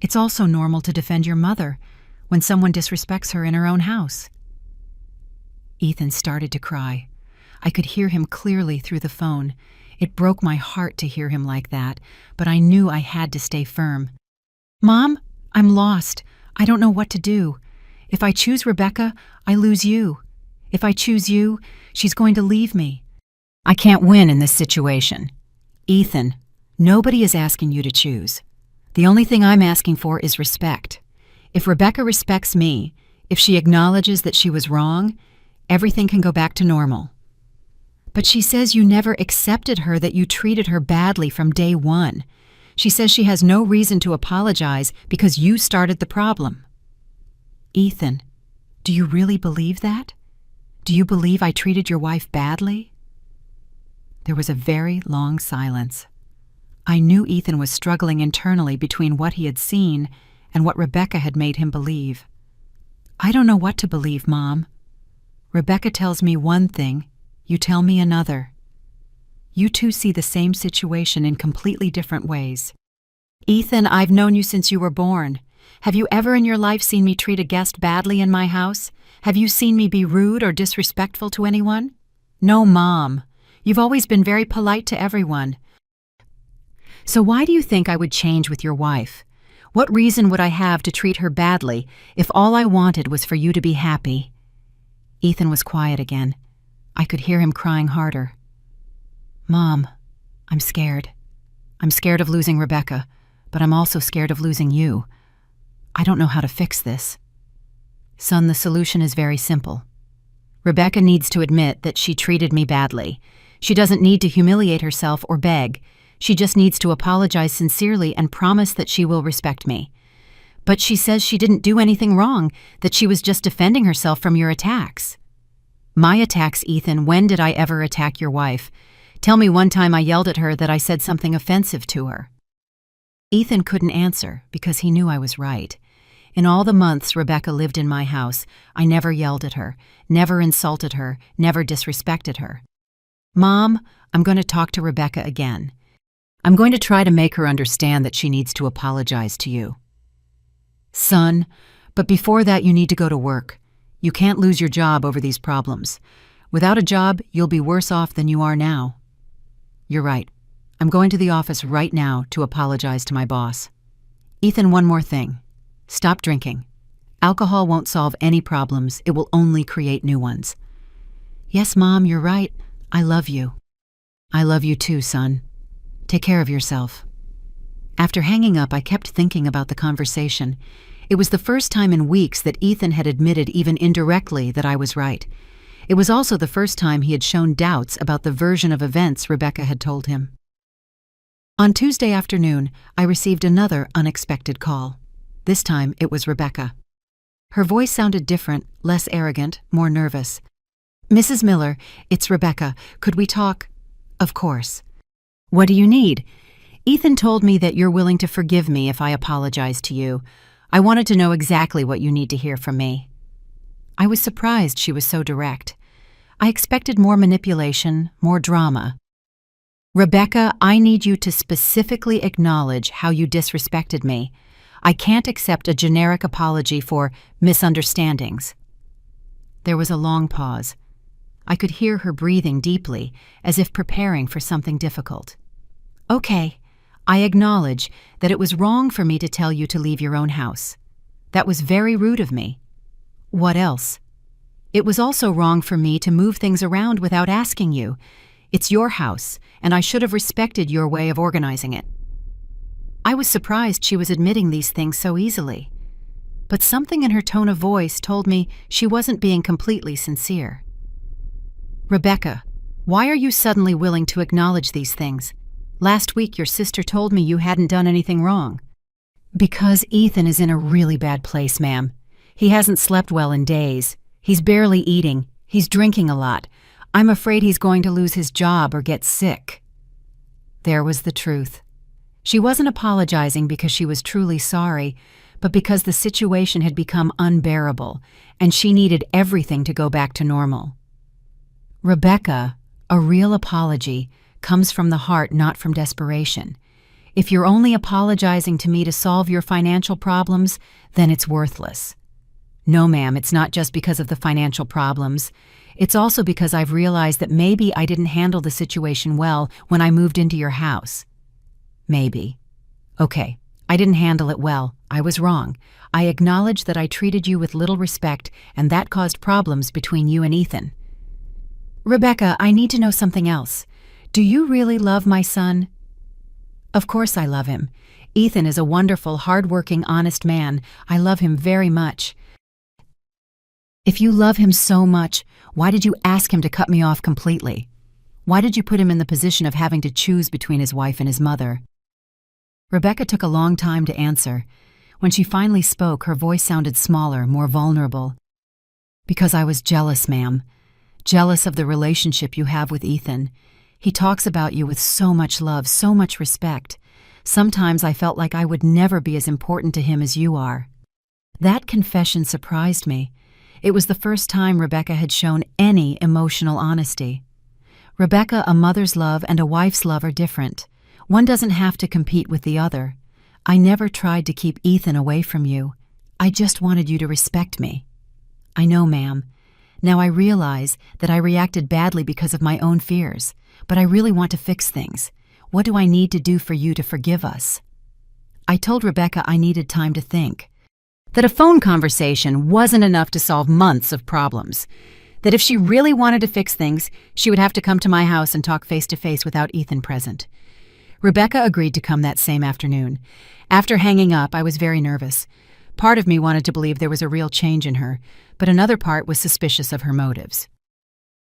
[SPEAKER 1] It's also normal to defend your mother when someone disrespects her in her own house. Ethan started to cry. I could hear him clearly through the phone. It broke my heart to hear him like that, but I knew I had to stay firm. Mom, I'm lost. I don't know what to do. If I choose Rebecca, I lose you. If I choose you, she's going to leave me. I can't win in this situation. Ethan, nobody is asking you to choose. The only thing I'm asking for is respect. If Rebecca respects me, if she acknowledges that she was wrong, everything can go back to normal. But she says you never accepted her, that you treated her badly from day one. She says she has no reason to apologize because you started the problem. Ethan, do you really believe that? Do you believe I treated your wife badly? There was a very long silence. I knew Ethan was struggling internally between what he had seen and what Rebecca had made him believe. I don't know what to believe, Mom. Rebecca tells me one thing, you tell me another. You two see the same situation in completely different ways. Ethan, I've known you since you were born. Have you ever in your life seen me treat a guest badly in my house? Have you seen me be rude or disrespectful to anyone? No, Mom. You've always been very polite to everyone. So why do you think I would change with your wife? What reason would I have to treat her badly if all I wanted was for you to be happy? Ethan was quiet again. I could hear him crying harder. Mom, I'm scared. I'm scared of losing Rebecca, but I'm also scared of losing you. I don't know how to fix this. Son, the solution is very simple. Rebecca needs to admit that she treated me badly. She doesn't need to humiliate herself or beg. She just needs to apologize sincerely and promise that she will respect me. But she says she didn't do anything wrong, that she was just defending herself from your attacks. My attacks, Ethan, when did I ever attack your wife? Tell me one time I yelled at her that I said something offensive to her. Ethan couldn't answer because he knew I was right. In all the months Rebecca lived in my house, I never yelled at her, never insulted her, never disrespected her. Mom, I'm going to talk to Rebecca again. I'm going to try to make her understand that she needs to apologize to you. Son, but before that you need to go to work. You can't lose your job over these problems. Without a job, you'll be worse off than you are now. You're right. I'm going to the office right now to apologize to my boss. Ethan, one more thing. Stop drinking. Alcohol won't solve any problems. It will only create new ones. Yes, Mom, you're right. I love you. I love you too, son. Take care of yourself. After hanging up, I kept thinking about the conversation. It was the first time in weeks that Ethan had admitted even indirectly that I was right. It was also the first time he had shown doubts about the version of events Rebecca had told him. On Tuesday afternoon, I received another unexpected call. This time, it was Rebecca. Her voice sounded different, less arrogant, more nervous. Mrs. Miller, it's Rebecca. Could we talk? Of course. What do you need? Ethan told me that you're willing to forgive me if I apologize to you. I wanted to know exactly what you need to hear from me. I was surprised she was so direct. I expected more manipulation, more drama. Rebecca, I need you to specifically acknowledge how you disrespected me. I can't accept a generic apology for misunderstandings. There was a long pause. I could hear her breathing deeply, as if preparing for something difficult. Okay, I acknowledge that it was wrong for me to tell you to leave your own house. That was very rude of me. What else? It was also wrong for me to move things around without asking you. It's your house, and I should have respected your way of organizing it. I was surprised she was admitting these things so easily. But something in her tone of voice told me she wasn't being completely sincere. Rebecca, why are you suddenly willing to acknowledge these things? Last week your sister told me you hadn't done anything wrong. Because Ethan is in a really bad place, ma'am. He hasn't slept well in days. He's barely eating. He's drinking a lot. I'm afraid he's going to lose his job or get sick. There was the truth. She wasn't apologizing because she was truly sorry, but because the situation had become unbearable, and she needed everything to go back to normal. Rebecca, a real apology comes from the heart, not from desperation. If you're only apologizing to me to solve your financial problems, then it's worthless. No, ma'am, it's not just because of the financial problems. It's also because I've realized that maybe I didn't handle the situation well when I moved into your house. Maybe. Okay, I didn't handle it well. I was wrong. I acknowledge that I treated you with little respect, and that caused problems between you and Ethan. Rebecca, I need to know something else. Do you really love my son? Of course I love him. Ethan is a wonderful, hard-working, honest man. I love him very much. If you love him so much, why did you ask him to cut me off completely? Why did you put him in the position of having to choose between his wife and his mother? Rebecca took a long time to answer. When she finally spoke, her voice sounded smaller, more vulnerable. Because I was jealous, ma'am. Jealous of the relationship you have with Ethan. He talks about you with so much love, so much respect. Sometimes I felt like I would never be as important to him as you are. That confession surprised me. It was the first time Rebecca had shown any emotional honesty. Rebecca, a mother's love and a wife's love are different. One doesn't have to compete with the other. I never tried to keep Ethan away from you. I just wanted you to respect me. I know, ma'am. Now I realize that I reacted badly because of my own fears, but I really want to fix things. What do I need to do for you to forgive us? I told Rebecca I needed time to think. That a phone conversation wasn't enough to solve months of problems. That if she really wanted to fix things, she would have to come to my house and talk face-to-face without Ethan present. Rebecca agreed to come that same afternoon. After hanging up, I was very nervous. Part of me wanted to believe there was a real change in her, but another part was suspicious of her motives.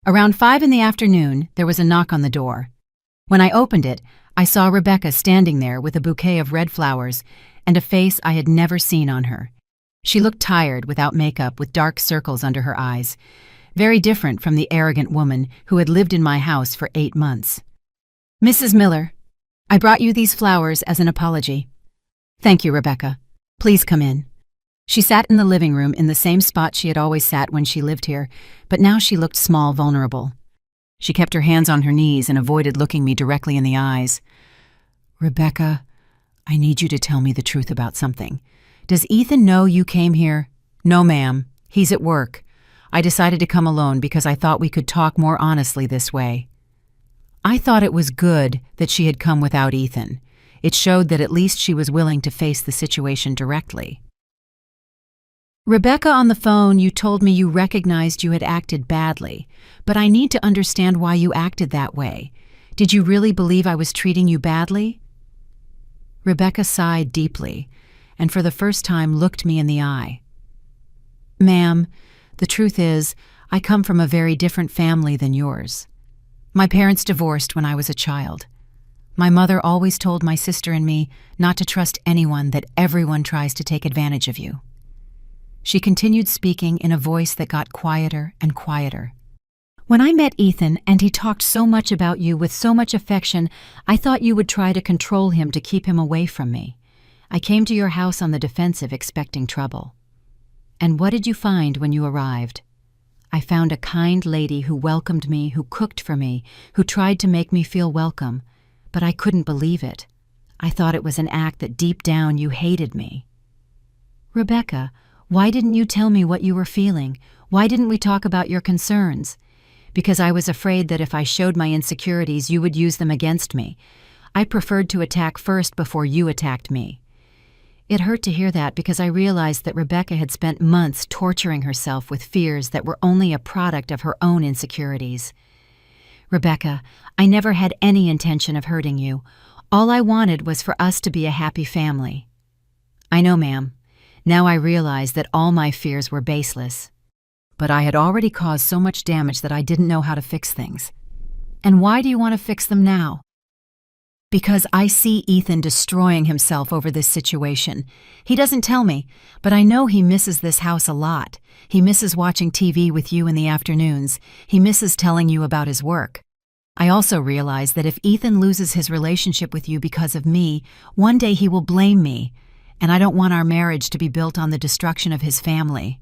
[SPEAKER 1] Around 5 p.m, there was a knock on the door. When I opened it, I saw Rebecca standing there with a bouquet of red flowers and a face I had never seen on her. She looked tired, without makeup, with dark circles under her eyes. Very different from the arrogant woman who had lived in my house for 8 months. Mrs. Miller, I brought you these flowers as an apology. Thank you, Rebecca. Please come in. She sat in the living room in the same spot she had always sat when she lived here, but now she looked small, vulnerable. She kept her hands on her knees and avoided looking me directly in the eyes. Rebecca, I need you to tell me the truth about something. Does Ethan know you came here? No, ma'am. He's at work. I decided to come alone because I thought we could talk more honestly this way. I thought it was good that she had come without Ethan. It showed that at least she was willing to face the situation directly. Rebecca, on the phone, you told me you recognized you had acted badly, but I need to understand why you acted that way. Did you really believe I was treating you badly? Rebecca sighed deeply, and for the first time looked me in the eye. Ma'am, the truth is, I come from a very different family than yours. My parents divorced when I was a child. My mother always told my sister and me not to trust anyone, that everyone tries to take advantage of you. She continued speaking in a voice that got quieter and quieter. When I met Ethan and he talked so much about you with so much affection, I thought you would try to control him to keep him away from me. I came to your house on the defensive, expecting trouble. And what did you find when you arrived? I found a kind lady who welcomed me, who cooked for me, who tried to make me feel welcome. But I couldn't believe it. I thought it was an act that deep down you hated me. Rebecca, why didn't you tell me what you were feeling? Why didn't we talk about your concerns? Because I was afraid that if I showed my insecurities, you would use them against me. I preferred to attack first before you attacked me. It hurt to hear that because I realized that Rebecca had spent months torturing herself with fears that were only a product of her own insecurities. Rebecca, I never had any intention of hurting you. All I wanted was for us to be a happy family. I know, ma'am. Now I realize that all my fears were baseless. But I had already caused so much damage that I didn't know how to fix things. And why do you want to fix them now? Because I see Ethan destroying himself over this situation. He doesn't tell me, but I know he misses this house a lot. He misses watching TV with you in the afternoons. He misses telling you about his work. I also realize that if Ethan loses his relationship with you because of me, one day he will blame me, and I don't want our marriage to be built on the destruction of his family.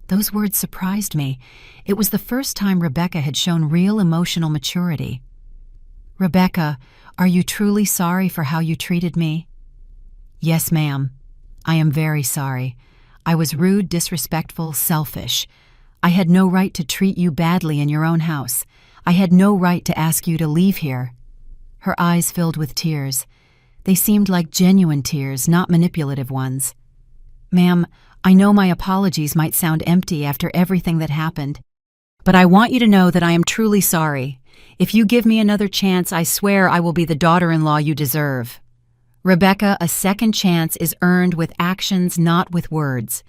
[SPEAKER 1] Those words surprised me. It was the first time Rebecca had shown real emotional maturity. Rebecca, are you truly sorry for how you treated me? Yes, ma'am. I am very sorry. I was rude, disrespectful, selfish. I had no right to treat you badly in your own house. I had no right to ask you to leave here. Her eyes filled with tears. They seemed like genuine tears, not manipulative ones. Ma'am, I know my apologies might sound empty after everything that happened, but I want you to know that I am truly sorry. If you give me another chance, I swear I will be the daughter-in-law you deserve. Rebecca, a second chance is earned with actions, not with words.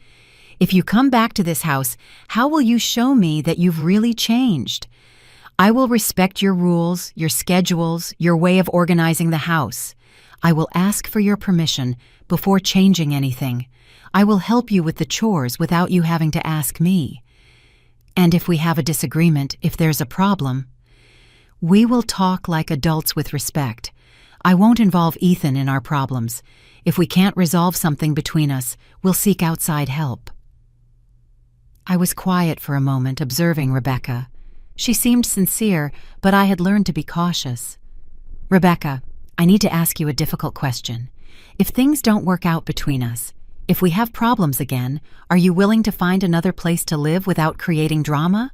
[SPEAKER 1] If you come back to this house, how will you show me that you've really changed? I will respect your rules, your schedules, your way of organizing the house. I will ask for your permission before changing anything. I will help you with the chores without you having to ask me. And if we have a disagreement, if there's a problem, we will talk like adults with respect. I won't involve Ethan in our problems. If we can't resolve something between us, we'll seek outside help. I was quiet for a moment, observing Rebecca. She seemed sincere, but I had learned to be cautious. Rebecca, I need to ask you a difficult question. If things don't work out between us, if we have problems again, are you willing to find another place to live without creating drama?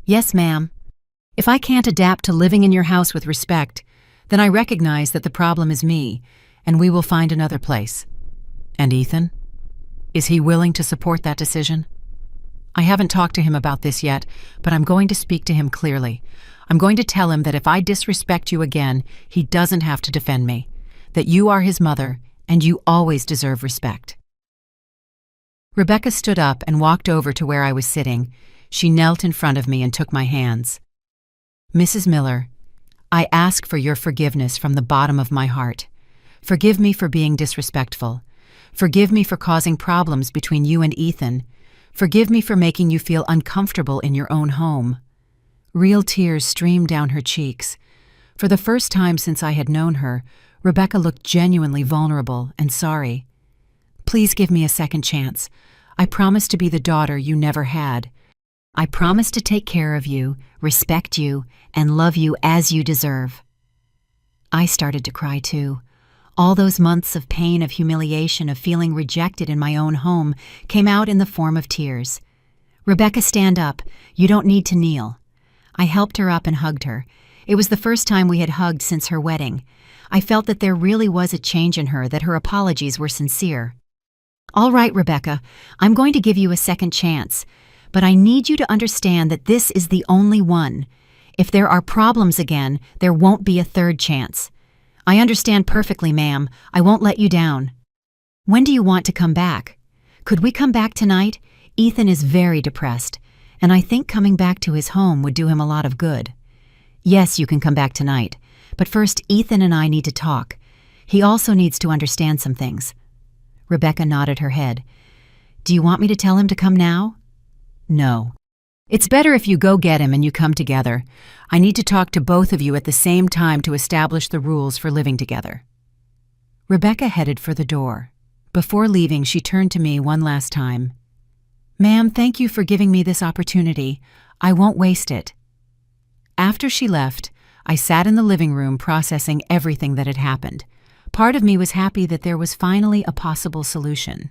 [SPEAKER 1] Yes, ma'am. If I can't adapt to living in your house with respect, then I recognize that the problem is me, and we will find another place. And Ethan? Is he willing to support that decision? I haven't talked to him about this yet, but I'm going to speak to him clearly. I'm going to tell him that if I disrespect you again, he doesn't have to defend me, that you are his mother, and you always deserve respect. Rebecca stood up and walked over to where I was sitting. She knelt in front of me and took my hands. Mrs. Miller, I ask for your forgiveness from the bottom of my heart. Forgive me for being disrespectful. Forgive me for causing problems between you and Ethan. Forgive me for making you feel uncomfortable in your own home. Real tears streamed down her cheeks. For the first time since I had known her, Rebecca looked genuinely vulnerable and sorry. Please give me a second chance. I promise to be the daughter you never had. I promise to take care of you, respect you, and love you as you deserve. I started to cry too. All those months of pain, of humiliation, of feeling rejected in my own home came out in the form of tears. Rebecca, stand up. You don't need to kneel. I helped her up and hugged her. It was the first time we had hugged since her wedding. I felt that there really was a change in her, that her apologies were sincere. All right, Rebecca, I'm going to give you a second chance, but I need you to understand that this is the only one. If there are problems again, there won't be a third chance. I understand perfectly, ma'am. I won't let you down. When do you want to come back? Could we come back tonight? Ethan is very depressed, and I think coming back to his home would do him a lot of good. Yes, you can come back tonight, but first Ethan and I need to talk. He also needs to understand some things. Rebecca nodded her head. Do you want me to tell him to come now? No. It's better if you go get him and you come together. I need to talk to both of you at the same time to establish the rules for living together. Rebecca headed for the door. Before leaving, she turned to me one last time. Ma'am, thank you for giving me this opportunity. I won't waste it. After she left, I sat in the living room processing everything that had happened. Part of me was happy that there was finally a possible solution.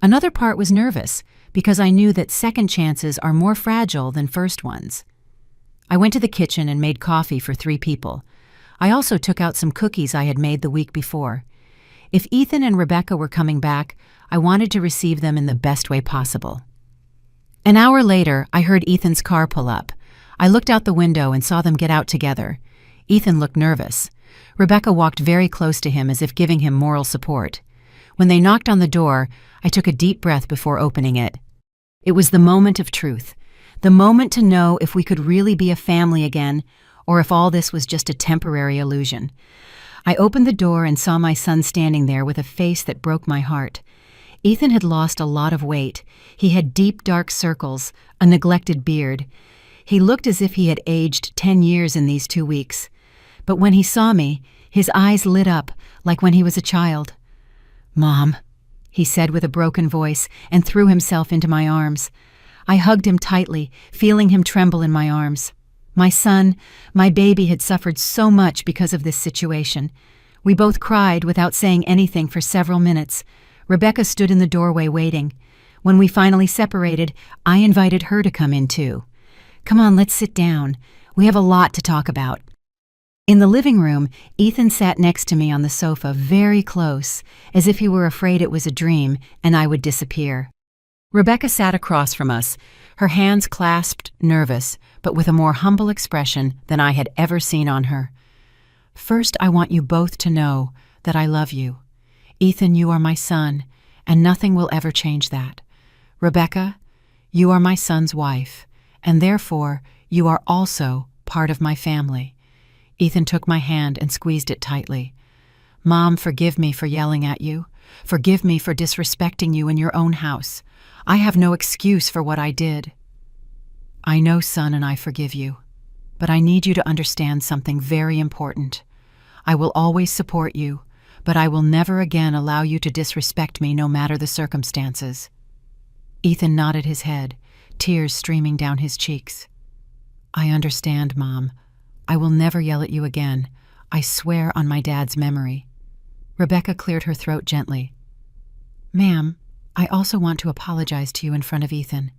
[SPEAKER 1] Another part was nervous, because I knew that second chances are more fragile than first ones. I went to the kitchen and made coffee for 3 people. I also took out some cookies I had made the week before. If Ethan and Rebecca were coming back, I wanted to receive them in the best way possible. An hour later, I heard Ethan's car pull up. I looked out the window and saw them get out together. Ethan looked nervous. Rebecca walked very close to him as if giving him moral support. When they knocked on the door, I took a deep breath before opening it. It was the moment of truth, the moment to know if we could really be a family again, or if all this was just a temporary illusion. I opened the door and saw my son standing there with a face that broke my heart. Ethan had lost a lot of weight. He had deep, dark circles, a neglected beard. He looked as if he had aged 10 years in these 2 weeks. But when he saw me, his eyes lit up like when he was a child. "Mom," he said with a broken voice and threw himself into my arms. I hugged him tightly, feeling him tremble in my arms. My son, my baby, had suffered so much because of this situation. We both cried without saying anything for several minutes. Rebecca stood in the doorway waiting. When we finally separated, I invited her to come in too. "Come on, let's sit down. We have a lot to talk about." In the living room, Ethan sat next to me on the sofa, very close, as if he were afraid it was a dream and I would disappear. Rebecca sat across from us, her hands clasped, nervous, but with a more humble expression than I had ever seen on her. "First, I want you both to know that I love you. Ethan, you are my son, and nothing will ever change that. Rebecca, you are my son's wife, and therefore you are also part of my family." Ethan took my hand and squeezed it tightly. "Mom, forgive me for yelling at you. Forgive me for disrespecting you in your own house. I have no excuse for what I did." "I know, son, and I forgive you. But I need you to understand something very important. I will always support you, but I will never again allow you to disrespect me no matter the circumstances." Ethan nodded his head, tears streaming down his cheeks. "I understand, Mom. I will never yell at you again. I swear on my dad's memory." Rebecca cleared her throat gently. "Ma'am, I also want to apologize to you in front of Ethan.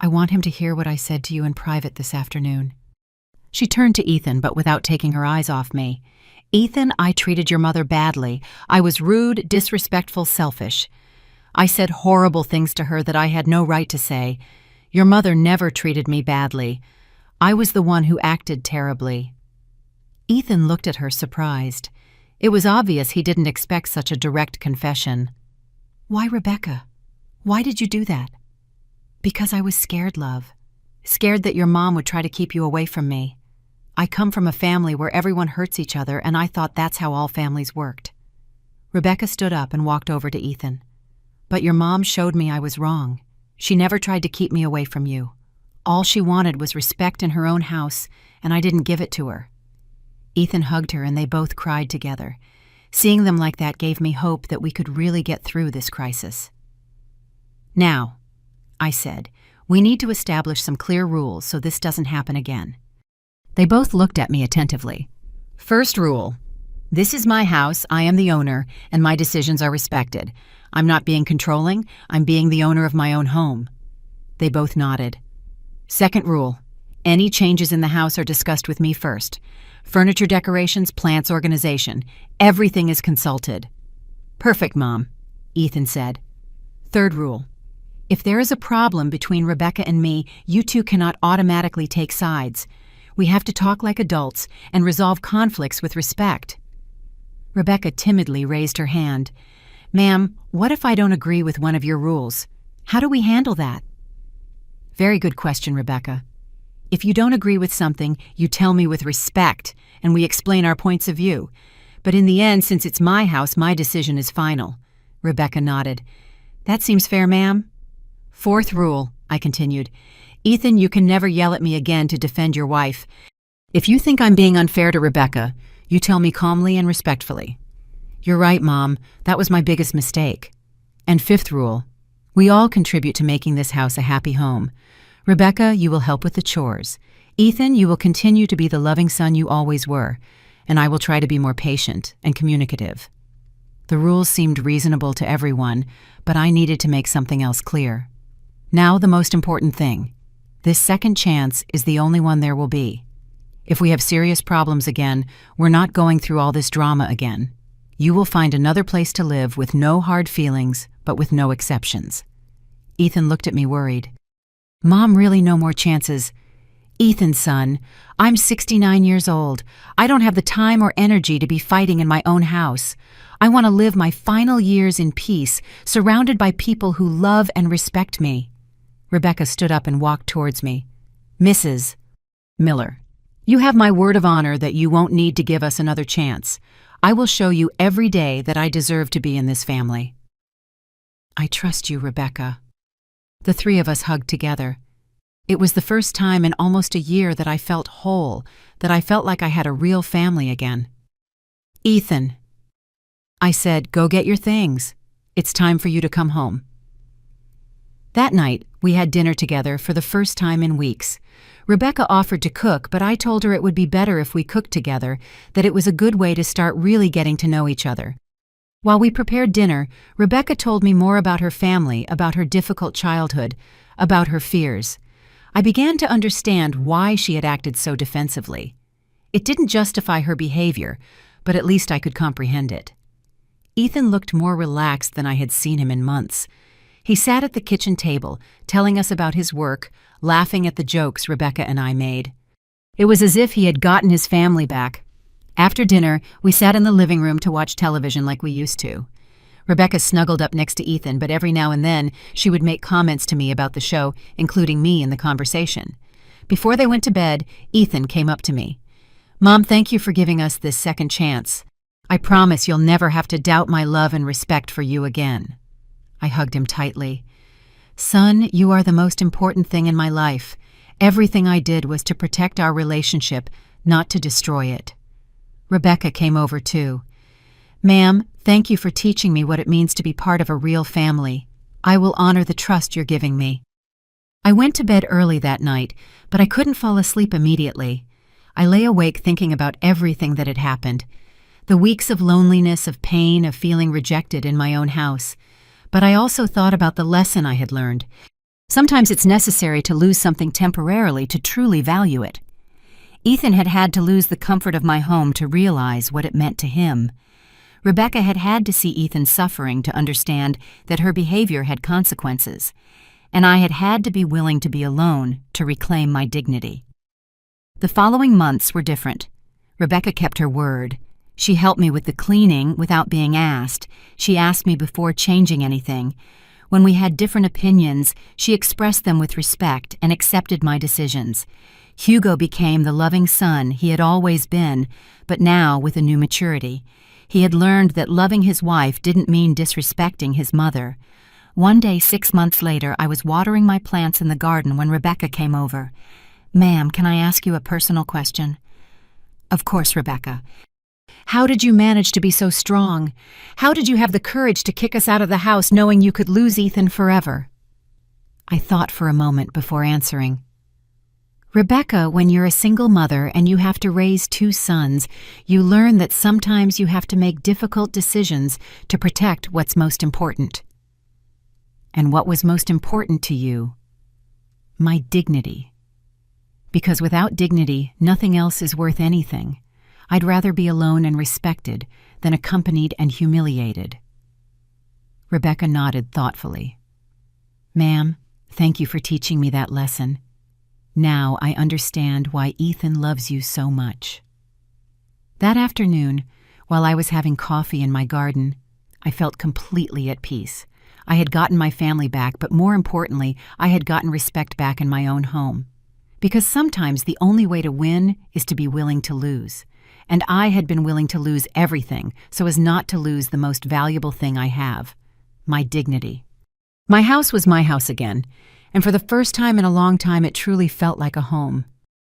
[SPEAKER 1] I want him to hear what I said to you in private this afternoon." She turned to Ethan, but without taking her eyes off me. "Ethan, I treated your mother badly. I was rude, disrespectful, selfish. I said horrible things to her that I had no right to say. Your mother never treated me badly. I was the one who acted terribly." Ethan looked at her surprised. It was obvious he didn't expect such a direct confession. "Why, Rebecca? Why did you do that?" "Because I was scared, love. Scared that your mom would try to keep you away from me. I come from a family where everyone hurts each other, and I thought that's how all families worked." Rebecca stood up and walked over to Ethan. "But your mom showed me I was wrong. She never tried to keep me away from you. All she wanted was respect in her own house, and I didn't give it to her." Ethan hugged her and they both cried together. Seeing them like that gave me hope that we could really get through this crisis. "Now," I said, "we need to establish some clear rules so this doesn't happen again." They both looked at me attentively. "First rule. This is my house, I am the owner, and my decisions are respected. I'm not being controlling, I'm being the owner of my own home." They both nodded. "Second rule. Any changes in the house are discussed with me first. Furniture decorations, plants, organization. Everything is consulted." "Perfect, Mom," Ethan said. Third rule. If there is a problem between Rebecca and me, you two cannot automatically take sides. We have to talk like adults and resolve conflicts with respect." Rebecca timidly raised her hand. "Ma'am, what if I don't agree with one of your rules? How do we handle that?" "Very good question, Rebecca. If you don't agree with something, you tell me with respect, and we explain our points of view. But in the end, since it's my house, my decision is final." Rebecca nodded. "That seems fair, ma'am." Fourth rule, I continued. "Ethan, you can never yell at me again to defend your wife. If you think I'm being unfair to Rebecca, you tell me calmly and respectfully." "You're right, Mom. That was my biggest mistake." And fifth rule, we all contribute to making this house a happy home. Rebecca, you will help with the chores. Ethan, you will continue to be the loving son you always were, and I will try to be more patient and communicative. The rules seemed reasonable to everyone, but I needed to make something else clear. Now the most important thing. This second chance is the only one there will be. If we have serious problems again, we're not going through all this drama again. You will find another place to live with no hard feelings, but with no exceptions." Ethan looked at me worried. "Mom, really no more chances?" "Ethan, son, I'm 69 years old. I don't have the time or energy to be fighting in my own house. I want to live my final years in peace, surrounded by people who love and respect me." Rebecca stood up and walked towards me. "Mrs. Miller, you have my word of honor that you won't need to give us another chance. I will show you every day that I deserve to be in this family." "I trust you, Rebecca." The three of us hugged together. It was the first time in almost a year that I felt whole, that I felt like I had a real family again. "Ethan," I said, "go get your things. It's time for you to come home." That night, we had dinner together for the first time in weeks. Rebecca offered to cook, but I told her it would be better if we cooked together, that it was a good way to start really getting to know each other. While we prepared dinner, Rebecca told me more about her family, about her difficult childhood, about her fears. I began to understand why she had acted so defensively. It didn't justify her behavior, but at least I could comprehend it. Ethan looked more relaxed than I had seen him in months. He sat at the kitchen table, telling us about his work, laughing at the jokes Rebecca and I made. It was as if he had gotten his family back. After dinner, we sat in the living room to watch television like we used to. Rebecca snuggled up next to Ethan, but every now and then she would make comments to me about the show, including me in the conversation. Before they went to bed, Ethan came up to me. "Mom, thank you for giving us this second chance. I promise you'll never have to doubt my love and respect for you again." I hugged him tightly. "Son, you are the most important thing in my life. Everything I did was to protect our relationship, not to destroy it." Rebecca came over too. "Ma'am, thank you for teaching me what it means to be part of a real family. I will honor the trust you're giving me." I went to bed early that night, but I couldn't fall asleep immediately. I lay awake thinking about everything that had happened. The weeks of loneliness, of pain, of feeling rejected in my own house. But I also thought about the lesson I had learned. Sometimes it's necessary to lose something temporarily to truly value it. Ethan had had to lose the comfort of my home to realize what it meant to him. Rebecca had had to see Ethan suffering to understand that her behavior had consequences, and I had had to be willing to be alone to reclaim my dignity. The following months were different. Rebecca kept her word. She helped me with the cleaning without being asked. She asked me before changing anything. When we had different opinions, she expressed them with respect and accepted my decisions. Hugo became the loving son he had always been, but now with a new maturity. He had learned that loving his wife didn't mean disrespecting his mother. One day, 6 months later, I was watering my plants in the garden when Rebecca came over. "Ma'am, can I ask you a personal question?" "Of course, Rebecca." "How did you manage to be so strong? How did you have the courage to kick us out of the house knowing you could lose Ethan forever?" I thought for a moment before answering. "Rebecca, when you're a single mother and you have to raise 2 sons, you learn that sometimes you have to make difficult decisions to protect what's most important." "And what was most important to you?" "My dignity. Because without dignity, nothing else is worth anything. I'd rather be alone and respected than accompanied and humiliated." Rebecca nodded thoughtfully. "Ma'am, thank you for teaching me that lesson. Now I understand why Ethan loves you so much." That afternoon, while I was having coffee in my garden, I felt completely at peace. I had gotten my family back, but more importantly, I had gotten respect back in my own home. Because sometimes the only way to win is to be willing to lose. And I had been willing to lose everything so as not to lose the most valuable thing I have, my dignity. My house was my house again, and for the first time in a long time it truly felt like a home.